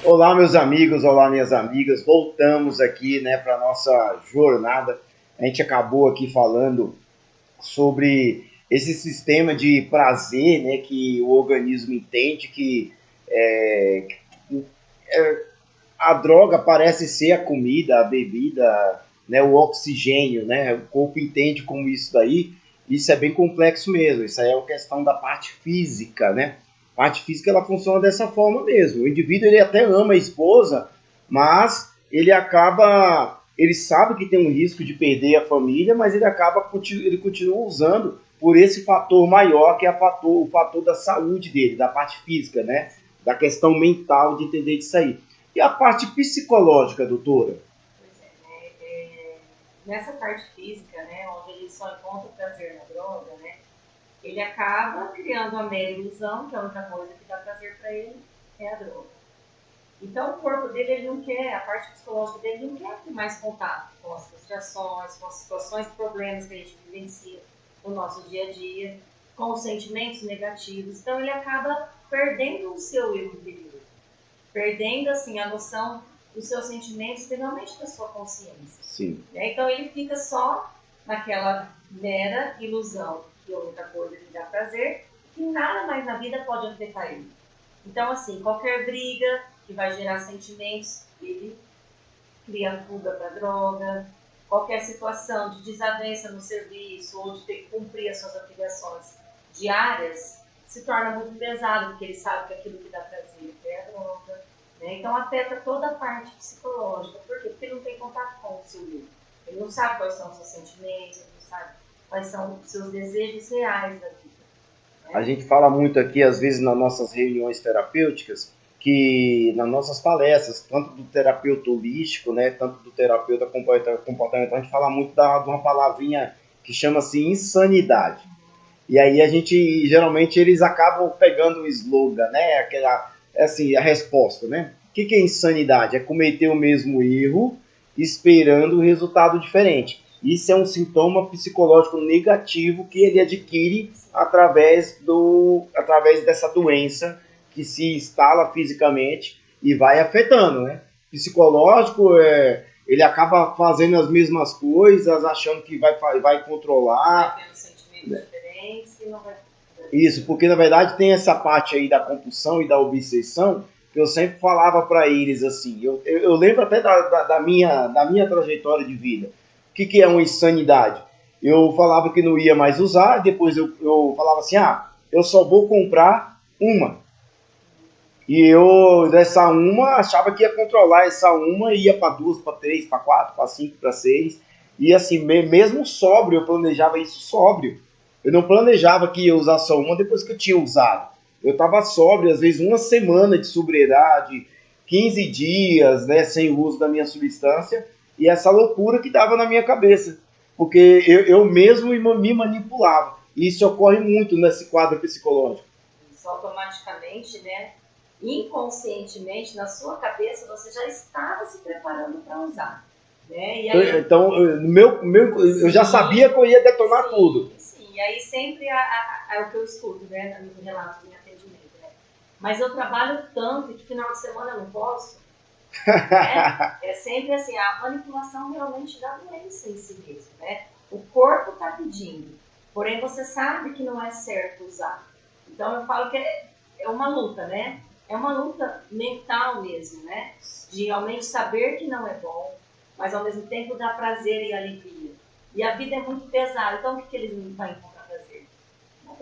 Olá, meus amigos, olá, minhas amigas. Voltamos aqui, né, para nossa jornada. A gente acabou aqui falando sobre esse sistema de prazer, né, que o organismo entende que a droga parece ser a comida, a bebida, né, o oxigênio, né? O corpo entende como isso daí. Isso é bem complexo mesmo. Isso aí é uma questão da parte física, né? A parte física ela funciona dessa forma mesmo. O indivíduo ele até ama a esposa, mas ele sabe que tem um risco de perder a família, mas ele continua usando por esse fator maior que é o fator da saúde dele, da parte física, né? Da questão mental de entender disso aí. E a parte psicológica, doutora? Pois nessa parte física, né, onde ele só encontra prazer na droga, né? Ele acaba criando uma mera ilusão, que a única coisa que dá prazer para ele é a droga. Então, o corpo dele, ele não quer, a parte psicológica dele não quer ter mais contato com as frustrações, com as situações, problemas que a gente vivencia no nosso dia a dia, com os sentimentos negativos. Então, ele acaba perdendo o seu eu interior, perdendo, assim, a noção dos seus sentimentos, finalmente da sua consciência. Sim. Então, ele fica só naquela mera ilusão, que a única coisa que dá prazer, que nada mais na vida pode afetar ele. Então, assim, qualquer briga que vai gerar sentimentos, ele cria fuga para droga. Qualquer situação de desavença no serviço ou de ter que cumprir as suas obrigações diárias se torna muito pesado, porque ele sabe que aquilo que dá prazer é a droga. Né? Então, afeta toda a parte psicológica. Por quê? Porque ele não tem contato com o seu eu. Ele não sabe quais são os seus sentimentos, ele não sabe quais são os seus desejos reais da vida. Né? A gente fala muito aqui, às vezes, nas nossas reuniões terapêuticas, que nas nossas palestras, tanto do terapeuta holístico, né, tanto do terapeuta comportamental, a gente fala muito de uma palavrinha que chama-se insanidade. E aí geralmente, eles acabam pegando o slogan, né, assim, a resposta, né? O que é insanidade? É cometer o mesmo erro, esperando um resultado diferente. Isso é um sintoma psicológico negativo que ele adquire através dessa doença que se instala fisicamente e vai afetando, né? Psicológico, ele acaba fazendo as mesmas coisas, achando que vai controlar. Vai tendo sentimentos diferentes e não vai... Isso, porque na verdade tem essa parte aí da compulsão e da obsessão que eu sempre falava para eles assim. Eu lembro até da minha trajetória de vida. O que é uma insanidade? Eu falava que não ia mais usar, depois eu falava assim, eu só vou comprar uma. E eu, dessa uma, achava que ia controlar essa uma e ia para 2, para 3, para 4, para 5, para 6. E assim, mesmo sóbrio, eu planejava isso sóbrio. Eu não planejava que ia usar só uma depois que eu tinha usado. Eu estava sóbrio, às vezes, 1 semana de sobriedade, 15 dias, né, sem o uso da minha substância. E essa loucura que dava na minha cabeça. Porque eu mesmo me manipulava. E isso ocorre muito nesse quadro psicológico. Isso automaticamente, né? Inconscientemente, na sua cabeça, você já estava se preparando para usar. Né? E aí, então, eu já sabia que eu ia detonar tudo. Sim, e aí sempre é o que eu escuto, né, no relato de atendimento. Né? Mas eu trabalho tanto que final de semana eu não posso. Né? É sempre assim, a manipulação realmente da doença em si mesmo. Né? O corpo está pedindo, porém você sabe que não é certo usar. Então eu falo que é uma luta, né? É uma luta mental mesmo, né? De realmente saber que não é bom, mas ao mesmo tempo dá prazer e alegria. E a vida é muito pesada, então o que eles vão encontrar prazer?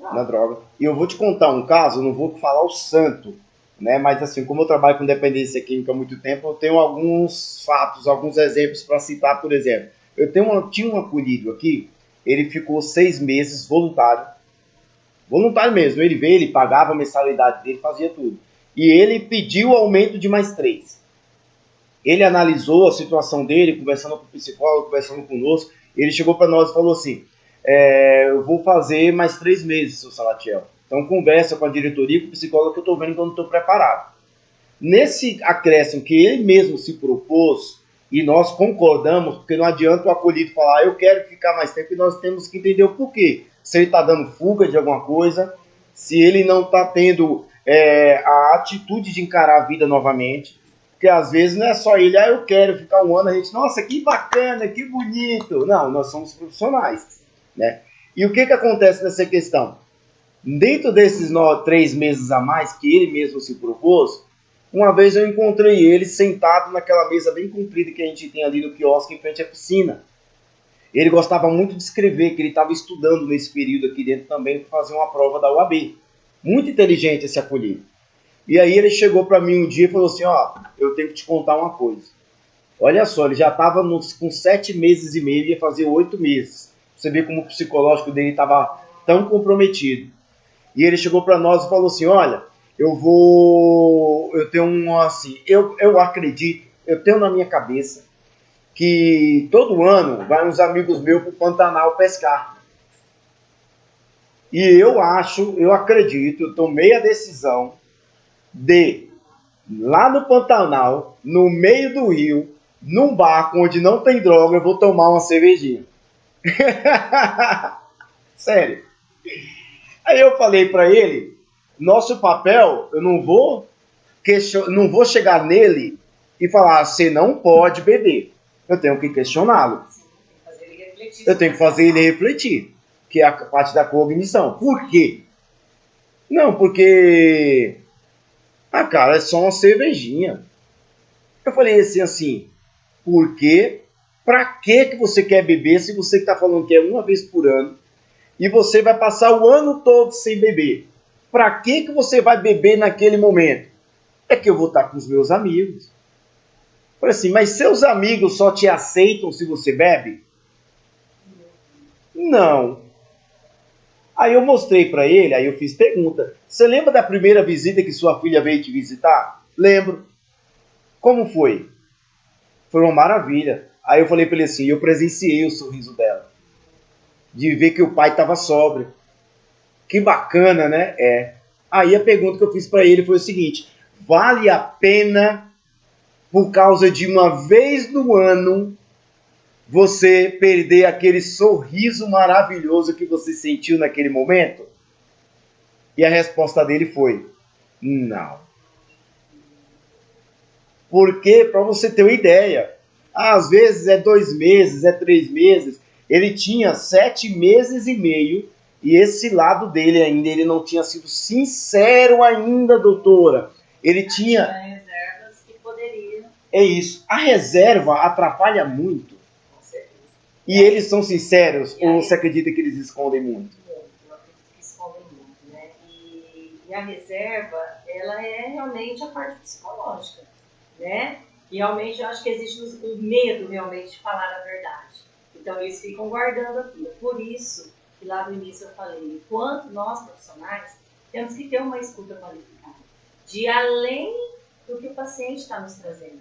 Na droga. E eu vou te contar um caso, não vou falar o santo, né? Mas assim, como eu trabalho com dependência química há muito tempo, eu tenho alguns fatos, alguns exemplos para citar, por exemplo. Tinha um acolhido aqui, ele ficou 6 meses voluntário mesmo, ele veio, ele pagava a mensalidade dele, fazia tudo. E ele pediu aumento de mais 3. Ele analisou a situação dele, conversando com o psicólogo, conversando conosco. Ele chegou para nós e falou assim, eu vou fazer mais 3 meses, seu Salatiel. Então conversa com a diretoria, com o psicólogo, que eu estou vendo que eu não estou preparado. Nesse acréscimo que ele mesmo se propôs, e nós concordamos, porque não adianta o acolhido falar, eu quero ficar mais tempo, e nós temos que entender o porquê. Se ele está dando fuga de alguma coisa, se ele não está tendo a atitude de encarar a vida novamente, porque às vezes não é só ele, eu quero ficar 1 ano, a gente, nossa, que bacana, que bonito. Não, nós somos profissionais, né? E o que acontece nessa questão? Dentro desses 3 meses a mais que ele mesmo se propôs, uma vez eu encontrei ele sentado naquela mesa bem comprida que a gente tem ali no quiosque em frente à piscina. Ele gostava muito de escrever, que ele estava estudando nesse período aqui dentro também para fazer uma prova da UAB. Muito inteligente esse acolhido. E aí ele chegou para mim um dia e falou assim, eu tenho que te contar uma coisa. Olha só, ele já estava com 7 meses e meio, ia fazer 8 meses. Você vê como o psicológico dele estava tão comprometido. E ele chegou para nós e falou assim, olha, eu tenho assim, eu acredito, eu tenho na minha cabeça que todo ano vai uns amigos meus para o Pantanal pescar. E eu acredito, eu tomei a decisão de, lá no Pantanal, no meio do rio, num barco onde não tem droga, eu vou tomar uma cervejinha. Sério. Aí eu falei para ele, nosso papel, eu não vou chegar nele e falar, você não pode beber. Eu tenho que questioná-lo. Eu tenho que fazer ele refletir, que é a parte da cognição. Por quê? Não, porque... Ah, cara, é só uma cervejinha. Eu falei assim, por quê? Pra que você quer beber se você está falando que é uma vez por ano e você vai passar o ano todo sem beber? Pra que você vai beber naquele momento? É que eu vou estar com os meus amigos. Eu falei assim, mas seus amigos só te aceitam se você bebe? Não. Aí eu mostrei pra ele, aí eu fiz pergunta. Você lembra da primeira visita que sua filha veio te visitar? Lembro. Como foi? Foi uma maravilha. Aí eu falei pra ele assim, eu presenciei o sorriso dela. De ver que o pai estava sóbrio. Que bacana, né? É. Aí a pergunta que eu fiz pra ele foi o seguinte, vale a pena, por causa de uma vez no ano, você perder aquele sorriso maravilhoso que você sentiu naquele momento? E a resposta dele foi, não. Porque, para você ter uma ideia, às vezes é 2 meses, é 3 meses, ele tinha 7 meses e meio, e esse lado dele ainda, ele não tinha sido sincero ainda, doutora. Ele tinha... reservas que poderiam... É isso. A reserva atrapalha muito. E eles são sinceros, ou você acredita que eles escondem muito? Eu acredito que escondem muito, né? E a reserva, ela é realmente a parte psicológica, né? E realmente eu acho que existe o medo realmente de falar a verdade. Então eles ficam guardando aquilo. Por isso que lá no início eu falei, enquanto nós profissionais temos que ter uma escuta qualificada, de além do que o paciente está nos trazendo,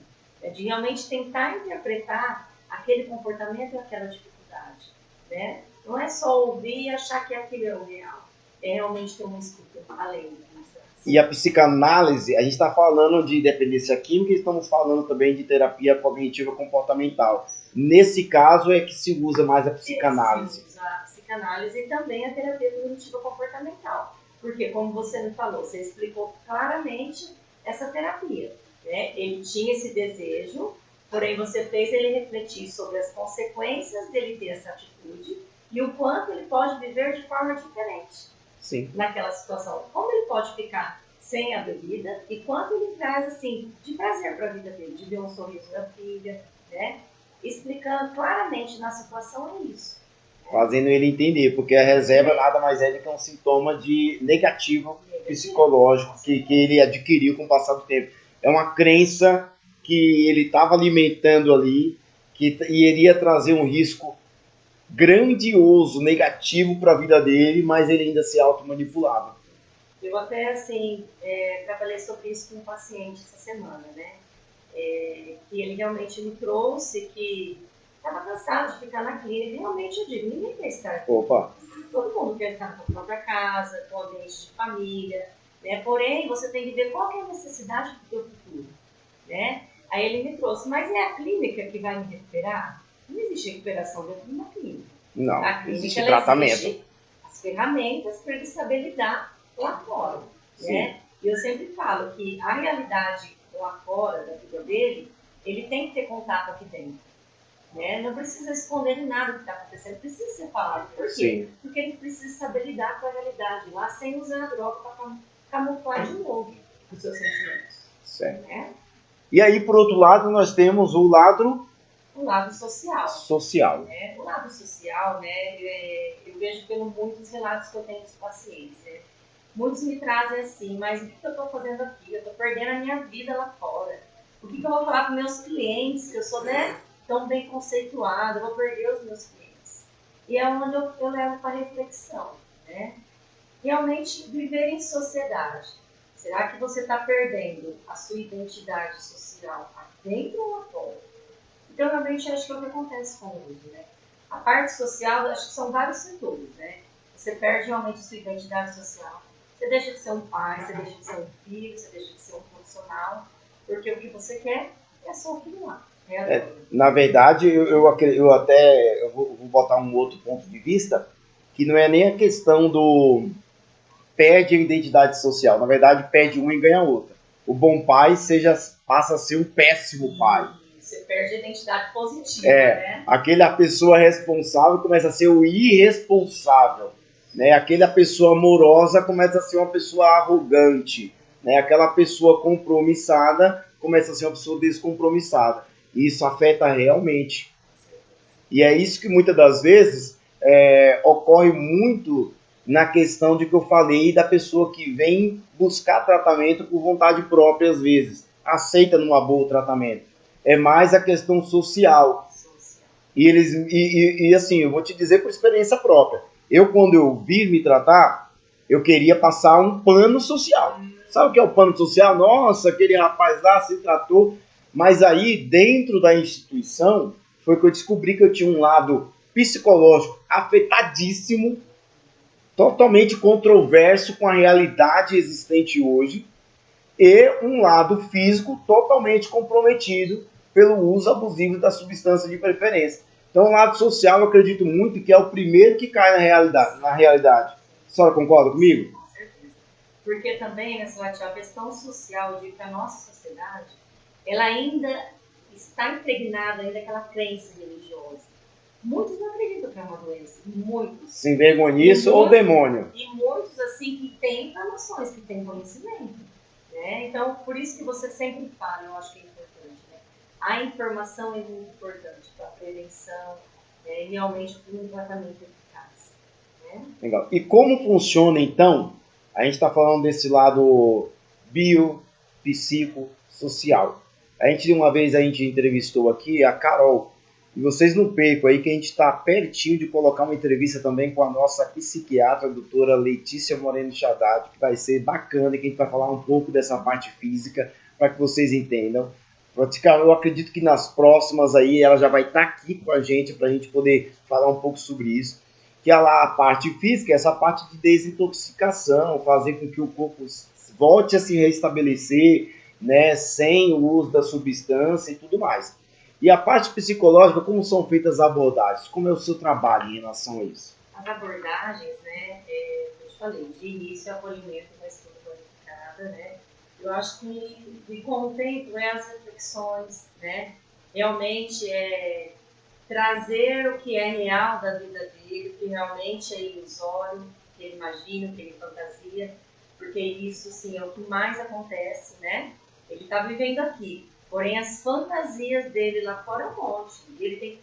de realmente tentar interpretar aquele comportamento e aquela dificuldade, né? Não é só ouvir e achar que aquilo é o real, é realmente ter uma escuta além do que nos traz. E a psicanálise, a gente está falando de dependência química e estamos falando também de terapia cognitiva comportamental. Nesse caso é que se usa mais a psicanálise. Se usa a psicanálise e também a terapia cognitiva comportamental. Porque, como você me falou, você explicou claramente essa terapia, né? Ele tinha esse desejo, porém você fez ele refletir sobre as consequências dele ter essa atitude e o quanto ele pode viver de forma diferente. Sim. Naquela situação. Como ele pode ficar sem a bebida e quanto ele traz assim, de prazer para a vida dele, de ver um sorriso da filha, né? Explicando claramente na situação é isso. Fazendo ele entender, porque a reserva nada mais é do que um sintoma de negativo psicológico que ele adquiriu com o passar do tempo. É uma crença que ele estava alimentando ali, que iria trazer um risco grandioso, negativo para a vida dele, mas ele ainda se automanipulava. Eu até, assim, trabalhei sobre isso com um paciente essa semana, né? Que ele realmente me trouxe que estava cansado de ficar na clínica. Realmente, eu digo, ninguém quer estar aqui. Opa. Todo mundo quer estar na sua própria casa, com ambiente de família, né? Porém, você tem que ver qual que é a necessidade do seu futuro, né? Aí ele me trouxe, mas é a clínica que vai me recuperar? Não existe recuperação dentro de uma clínica. Não, a clínica, existe tratamento. Existe as ferramentas para ele saber lidar lá fora, né? E eu sempre falo que a realidade lá fora da vida dele, ele tem que ter contato aqui dentro, né? Não precisa esconder nada do que está acontecendo, precisa ser falado. Por quê? Sim. Porque ele precisa saber lidar com a realidade lá sem usar a droga para camuflar de novo os seus sentimentos. Certo. Né? E aí, por outro lado, nós temos o lado social. social. O lado social, né? Eu vejo pelos muitos relatos que eu tenho dos pacientes. Né? Muitos me trazem assim, mas o que eu estou fazendo aqui? Eu estou perdendo a minha vida lá fora. O que eu vou falar para meus clientes? Que eu sou, né, tão bem conceituada, eu vou perder os meus clientes. E é onde eu levo para reflexão. Né? Realmente viver em sociedade. Será que você está perdendo a sua identidade social aqui dentro ou lá fora? Então, realmente, acho que é o que acontece com o uso, né? A parte social, acho que são vários setores, né? Você perde realmente a sua identidade social. Você deixa de ser um pai, você deixa de ser um filho, você deixa de ser um profissional, porque o que você quer é só aquilo lá. Na verdade, eu vou botar um outro ponto de vista, que não é nem a questão do perde a identidade social. Na verdade, perde um e ganha outra. O bom pai passa a ser um péssimo pai. Você perde a identidade positiva, né? A pessoa responsável começa a ser o irresponsável. né? Aquela pessoa amorosa começa a ser uma pessoa arrogante, né? Aquela pessoa compromissada começa a ser uma pessoa descompromissada. E isso afeta realmente. E é isso que muitas das vezes ocorre muito na questão de que eu falei da pessoa que vem buscar tratamento por vontade própria, às vezes. Aceita numa boa o tratamento. É mais a questão social. E assim, eu vou te dizer por experiência própria. Eu, quando eu vim me tratar, eu queria passar um plano social. Sabe o que é o plano social? Nossa, aquele rapaz lá se tratou. Mas aí, dentro da instituição, foi que eu descobri que eu tinha um lado psicológico afetadíssimo, totalmente controverso com a realidade existente hoje, e um lado físico totalmente comprometido pelo uso abusivo da substância de preferência. Então, o lado social, eu acredito muito que é o primeiro que cai na realidade. A senhora concorda comigo? Com certeza. Porque também, né, a questão social de que a nossa sociedade, ela ainda está impregnada ainda daquela crença religiosa. Muitos não acreditam que é uma doença. Muitos. Se envergonhice ou demônio. E muitos, assim, que têm informações, que têm conhecimento. Né? Então, por isso que você sempre fala, eu acho que é importante. Né? A informação é muito importante para a prevenção, e realmente para um tratamento eficaz. Né? Legal. E como funciona, então, a gente está falando desse lado biopsicossocial. Uma vez a gente entrevistou aqui a Carol, e vocês não percam aí que a gente está pertinho de colocar uma entrevista também com a nossa psiquiatra, a doutora Letícia Moreno Haddad, que vai ser bacana, e que a gente vai falar um pouco dessa parte física, para que vocês entendam. Eu acredito que nas próximas aí ela já vai estar aqui com a gente, para a gente poder falar um pouco sobre isso. Que é lá a parte física, essa parte de desintoxicação, fazer com que o corpo volte a se restabelecer, né, sem o uso da substância e tudo mais. E a parte psicológica, como são feitas as abordagens? Como é o seu trabalho em relação a isso? As abordagens, né, eu te falei, de início é acolhimento da escuta qualificada, né? Eu acho que com o tempo as reflexões, né, realmente trazer o que é real da vida dele, o que realmente é ilusório, o que ele imagina, o que ele fantasia, porque isso, sim, é o que mais acontece, né? Ele está vivendo aqui, porém as fantasias dele lá fora é um monte. Ele tem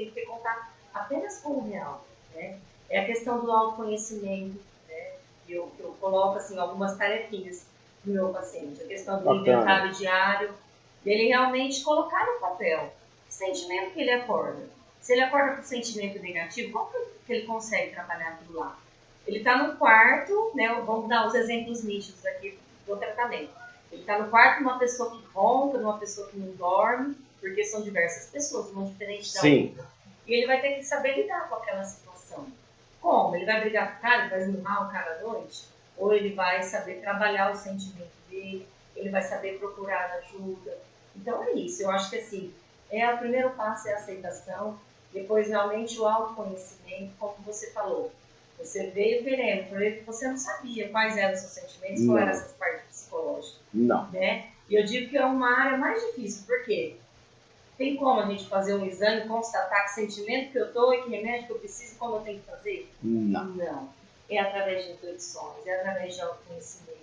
que ter contato apenas com o real, né? É a questão do autoconhecimento, né? Eu coloco assim algumas tarefinhas no meu paciente. A questão do inventário diário, dele realmente colocar no papel o sentimento que ele acorda. Se ele acorda com sentimento negativo, como que ele consegue trabalhar aquilo lá? Ele está no quarto, né? Vamos dar os exemplos nítidos aqui do tratamento. Ele está no quarto, uma pessoa que ronca, uma pessoa que não dorme, porque são diversas pessoas, uma diferente da outra. E ele vai ter que saber lidar com aquela situação. Como? Ele vai brigar com o cara, ele vai esmurrar o cara à noite? Ou ele vai saber trabalhar o sentimento dele, ele vai saber procurar ajuda. Então é isso, eu acho que assim, o primeiro passo é a aceitação, depois realmente o autoconhecimento, como você falou. Você veio querendo, porque você não sabia quais eram os seus sentimentos, qual eram essas partes psicológicas. Não. Né? E eu digo que é uma área mais difícil, por quê? Tem como a gente fazer um exame, constatar que sentimento que eu estou e que remédio que eu preciso e como eu tenho que fazer? Não. É através de reflexões, é através de autoconhecimento,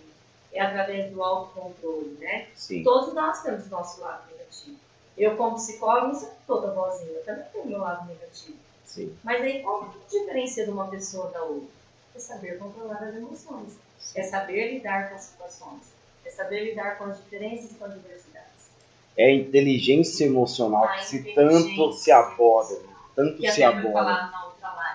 é através do autocontrole, né? Sim. Todos nós temos o nosso lado negativo. Eu, como psicóloga, não sou toda vozinha, eu também tenho o meu lado negativo. Sim. Mas aí, qual que diferencia de uma pessoa da outra? É saber controlar as emoções, é saber lidar com as situações, é saber lidar com as diferenças e com as diversidades. É a inteligência emocional que tanto se aborda,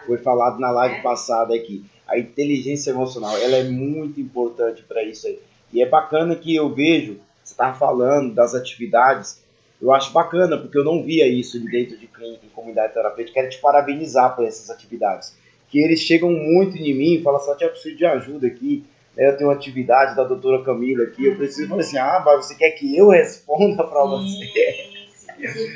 Foi falado na live passada aqui. A inteligência emocional, ela é muito importante para isso aí. E é bacana que eu vejo, você estava falando das atividades, eu acho bacana, porque eu não via isso dentro de clínica, em comunidade terapêutica. Quero te parabenizar por essas atividades. Que eles chegam muito em mim e falam assim, eu preciso de ajuda aqui. Eu tenho uma atividade da doutora Camila aqui, eu preciso falar assim, mas você quer que eu responda para você?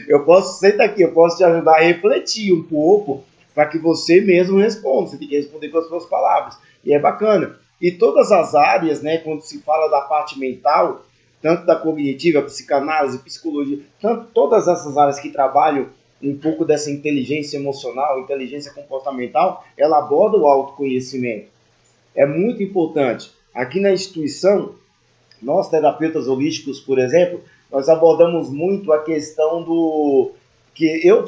Eu posso, senta aqui, eu posso te ajudar a refletir um pouco para que você mesmo responda. Você tem que responder com as suas palavras. E é bacana. E todas as áreas, né, quando se fala da parte mental, tanto da cognitiva, psicanálise, psicologia, tanto todas essas áreas que trabalham um pouco dessa inteligência emocional, inteligência comportamental, ela aborda o autoconhecimento. É muito importante. Aqui na instituição, nós terapeutas holísticos, por exemplo, nós abordamos muito a questão do que eu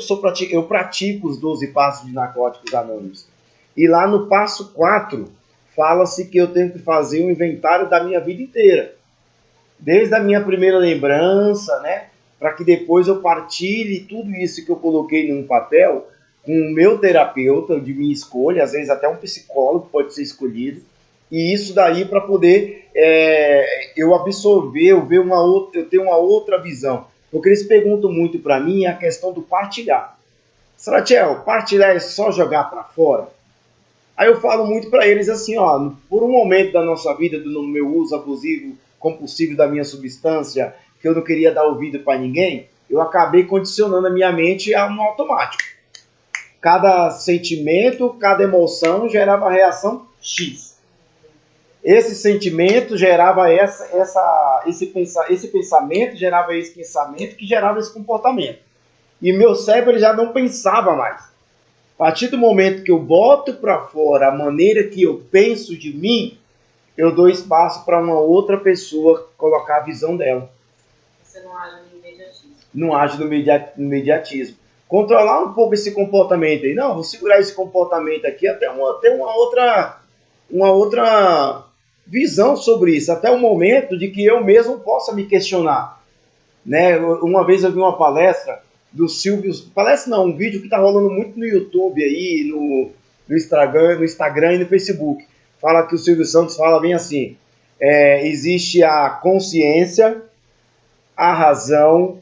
pratico os 12 passos de Narcóticos Anônimos. E lá no passo 4, fala-se que eu tenho que fazer um inventário da minha vida inteira. Desde a minha primeira lembrança, né? Para que depois eu partilhe tudo isso que eu coloquei num papel com o meu terapeuta de minha escolha, às vezes até um psicólogo pode ser escolhido, e isso daí para poder eu absorver, eu ter uma outra visão. Porque eles perguntam muito para mim a questão do partilhar. Salatiel, partilhar é só jogar para fora? Aí eu falo muito para eles assim, ó, por um momento da nossa vida, no meu uso abusivo, compulsivo da minha substância, que eu não queria dar ouvido para ninguém, eu acabei condicionando a minha mente a um automático. Cada sentimento, cada emoção gerava reação X. Esse sentimento gerava esse pensamento, gerava esse pensamento, que gerava esse comportamento. E meu cérebro ele já não pensava mais. A partir do momento que eu boto para fora a maneira que eu penso de mim, eu dou espaço para uma outra pessoa colocar a visão dela. Você não age no imediatismo. Não age no imediatismo. Controlar um pouco esse comportamento aí. Não, vou segurar esse comportamento aqui até ter uma outra visão sobre isso. Até o momento de que eu mesmo possa me questionar. Né? Uma vez eu vi uma palestra do Silvio... Palestra não, um vídeo que está rolando muito no YouTube aí, no Instagram e no Facebook. Fala que o Silvio Santos fala bem assim. Existe a consciência, a razão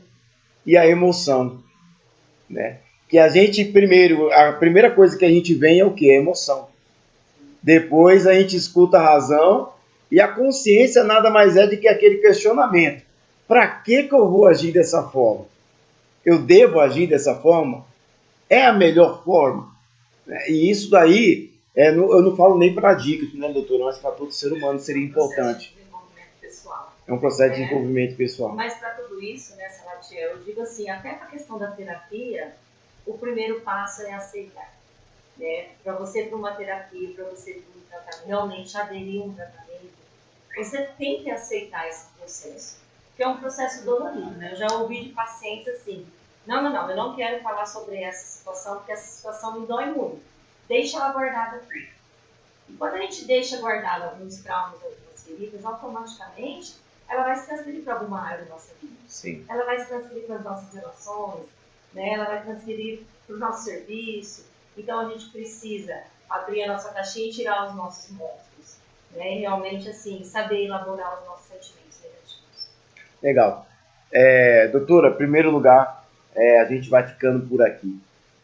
e a emoção. Né? Que a primeira coisa que a gente vem é o que? É emoção. Depois a gente escuta a razão e a consciência nada mais é do que aquele questionamento. Para que eu vou agir dessa forma? Eu devo agir dessa forma? É a melhor forma? E isso daí, eu não falo nem para dicas, né, doutor? Mas para todo ser humano seria importante. É um processo de desenvolvimento pessoal. Mas para tudo isso, né, Salatiel, eu digo assim, até para a questão da terapia, o primeiro passo é aceitar. Né? Para você ir para uma terapia, para você ir para um tratamento, realmente aderir a um tratamento, você tem que aceitar esse processo. Que é um processo dolorido, né? Eu já ouvi de pacientes assim, não, eu não quero falar sobre essa situação, porque essa situação me dói muito. Deixa ela guardada aqui. E quando a gente deixa guardada alguns traumas, algumas feridas, automaticamente ela vai se transferir para alguma área da nossa vida. Sim. Ela vai se transferir para as nossas relações, né? Ela vai transferir para o nosso serviço. Então a gente precisa abrir a nossa caixinha e tirar os nossos monstros. Né? E realmente, assim, saber elaborar os nossos sentimentos negativos. Legal. Doutora, em primeiro lugar, a gente vai ficando por aqui.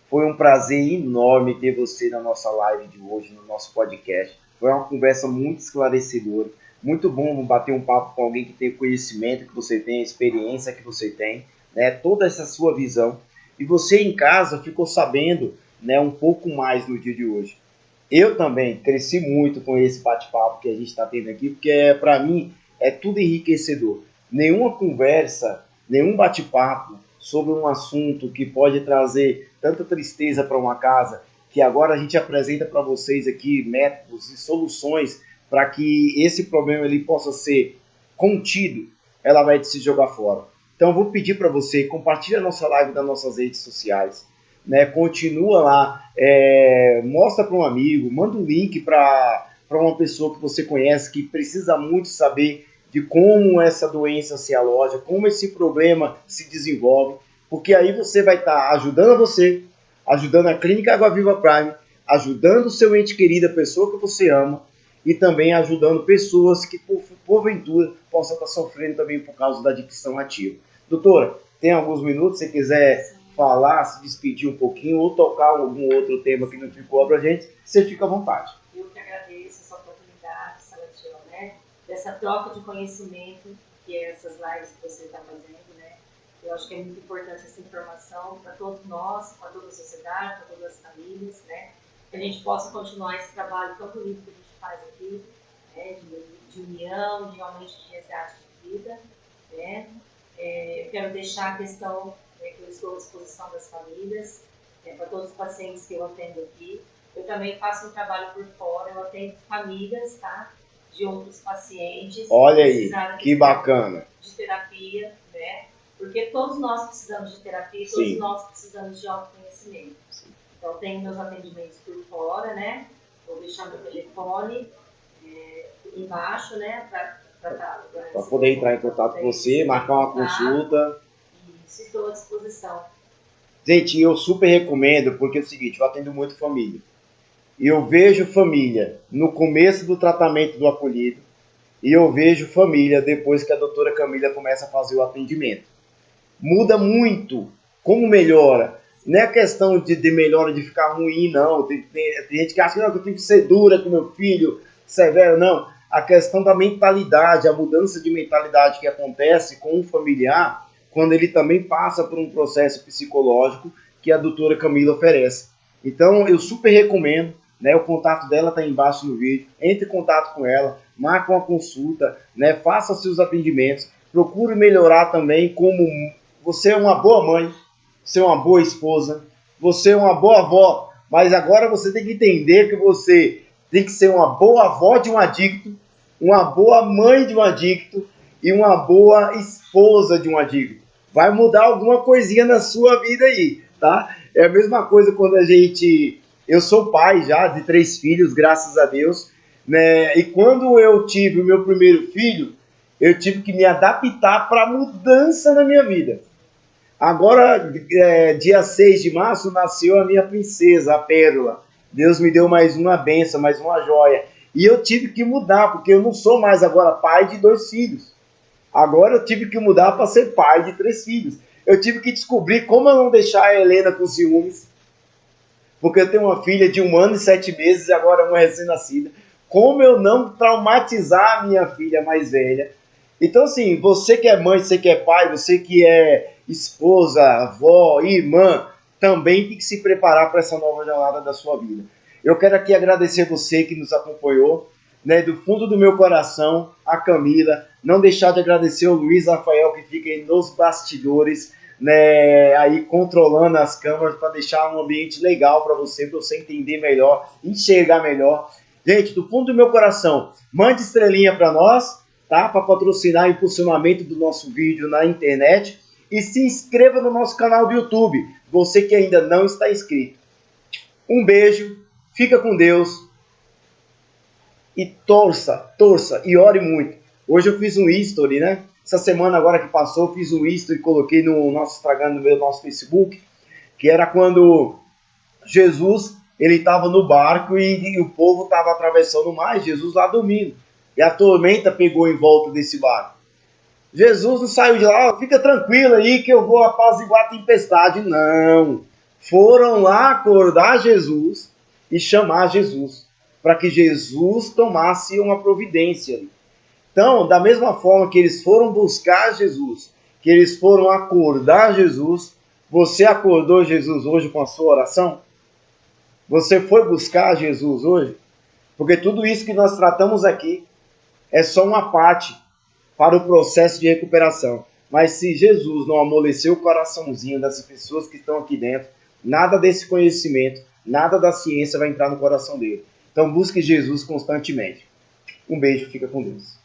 Foi um prazer enorme ter você na nossa live de hoje, no nosso podcast. Foi uma conversa muito esclarecedora. Muito bom bater um papo com alguém que tem conhecimento que você tem, experiência que você tem, né? Toda essa sua visão. E você em casa ficou sabendo, né, um pouco mais no dia de hoje. Eu também cresci muito com esse bate-papo que a gente está tendo aqui, porque para mim é tudo enriquecedor. Nenhuma conversa, nenhum bate-papo sobre um assunto que pode trazer tanta tristeza para uma casa, que agora a gente apresenta para vocês aqui métodos e soluções para que esse problema ele possa ser contido, ela vai se jogar fora. Então eu vou pedir para você, compartilhe a nossa live nas nossas redes sociais, né? Continua lá, mostra para um amigo, manda um link para uma pessoa que você conhece, que precisa muito saber de como essa doença se aloja, como esse problema se desenvolve, porque aí você vai estar ajudando você, ajudando a Clínica Água Viva Prime, ajudando o seu ente querido, a pessoa que você ama, e também ajudando pessoas que, porventura, possam estar sofrendo também por causa da adicção ativa. Doutora, tem alguns minutos, se você quiser falar, se despedir um pouquinho, ou tocar algum outro tema que não ficou pra gente, você fica à vontade. Eu que agradeço essa oportunidade, Salatiel, né? Dessa troca de conhecimento, que é essas lives que você está fazendo, né? Eu acho que é muito importante essa informação para todos nós, para toda a sociedade, para todas as famílias, né? Que a gente possa continuar esse trabalho tão bonito que a gente faz aqui, né? De união, de realmente de resgate de vida, né? Eu quero deixar a questão que eu estou à disposição das famílias, para todos os pacientes que eu atendo aqui. Eu também faço um trabalho por fora, eu atendo famílias, tá? De outros pacientes. Olha aí, que bacana. De terapia, né? Porque todos nós precisamos de terapia, todos Sim. nós precisamos de autoconhecimento. Sim. Então, tenho meus atendimentos por fora, né? Vou deixar meu telefone embaixo, né? Para poder entrar em contato com você, marcar uma consulta. Isso, estou à disposição. Gente, eu super recomendo, porque é o seguinte, eu atendo muito família. E eu vejo família no começo do tratamento do acolhido e eu vejo família depois que a doutora Camila começa a fazer o atendimento. Muda muito. Como melhora? Não é a questão de melhora de ficar ruim, não. Tem gente que acha que eu tenho que ser dura com meu filho, severo, não. A questão da mentalidade, a mudança de mentalidade que acontece com um familiar quando ele também passa por um processo psicológico que a doutora Camila oferece. Então, eu super recomendo, né? O contato dela está embaixo no vídeo. Entre em contato com ela, marque uma consulta, né? Faça seus atendimentos. Procure melhorar também como você é uma boa mãe, você é uma boa esposa, você é uma boa avó, mas agora você tem que entender que você tem que ser uma boa avó de um adicto, uma boa mãe de um adicto e uma boa esposa de um adicto. Vai mudar alguma coisinha na sua vida aí, tá? É a mesma coisa quando eu sou pai já de 3 filhos, graças a Deus, né? E quando eu tive o meu primeiro filho, eu tive que me adaptar para a mudança na minha vida. Agora, dia 6 de março, nasceu a minha princesa, a Pérola. Deus me deu mais uma bênção, mais uma joia. E eu tive que mudar, porque eu não sou mais agora pai de 2 filhos. Agora eu tive que mudar para ser pai de 3 filhos. Eu tive que descobrir como eu não deixar a Helena com ciúmes. Porque eu tenho uma filha de 1 ano e 7 meses e agora uma recém-nascida. Como eu não traumatizar a minha filha mais velha. Então, assim, você que é mãe, você que é pai, você que é esposa, avó, irmã, também tem que se preparar para essa nova jornada da sua vida. Eu quero aqui agradecer você que nos acompanhou, né, do fundo do meu coração, a Camila, não deixar de agradecer o Luiz Rafael que fica aí nos bastidores, né, aí controlando as câmeras para deixar um ambiente legal para você entender melhor, enxergar melhor. Gente, do fundo do meu coração, mande estrelinha para nós, tá? Para patrocinar o impulsionamento do nosso vídeo na internet. E se inscreva no nosso canal do YouTube, você que ainda não está inscrito. Um beijo, fica com Deus e torça e ore muito. Hoje eu fiz um history, né? Essa semana agora que passou, eu fiz um history e coloquei no nosso Instagram, no nosso Facebook, que era quando Jesus, ele estava no barco e o povo estava atravessando o mar, Jesus lá dormindo. E a tormenta pegou em volta desse barco. Jesus não saiu de lá, fica tranquilo aí que eu vou apaziguar a tempestade. Não. Foram lá acordar Jesus e chamar Jesus, para que Jesus tomasse uma providência ali. Então, da mesma forma que eles foram buscar Jesus, que eles foram acordar Jesus, você acordou Jesus hoje com a sua oração? Você foi buscar Jesus hoje? Porque tudo isso que nós tratamos aqui é só uma parte para o processo de recuperação. Mas se Jesus não amoleceu o coraçãozinho dessas pessoas que estão aqui dentro, nada desse conhecimento, nada da ciência vai entrar no coração dele. Então busque Jesus constantemente. Um beijo, fica com Deus.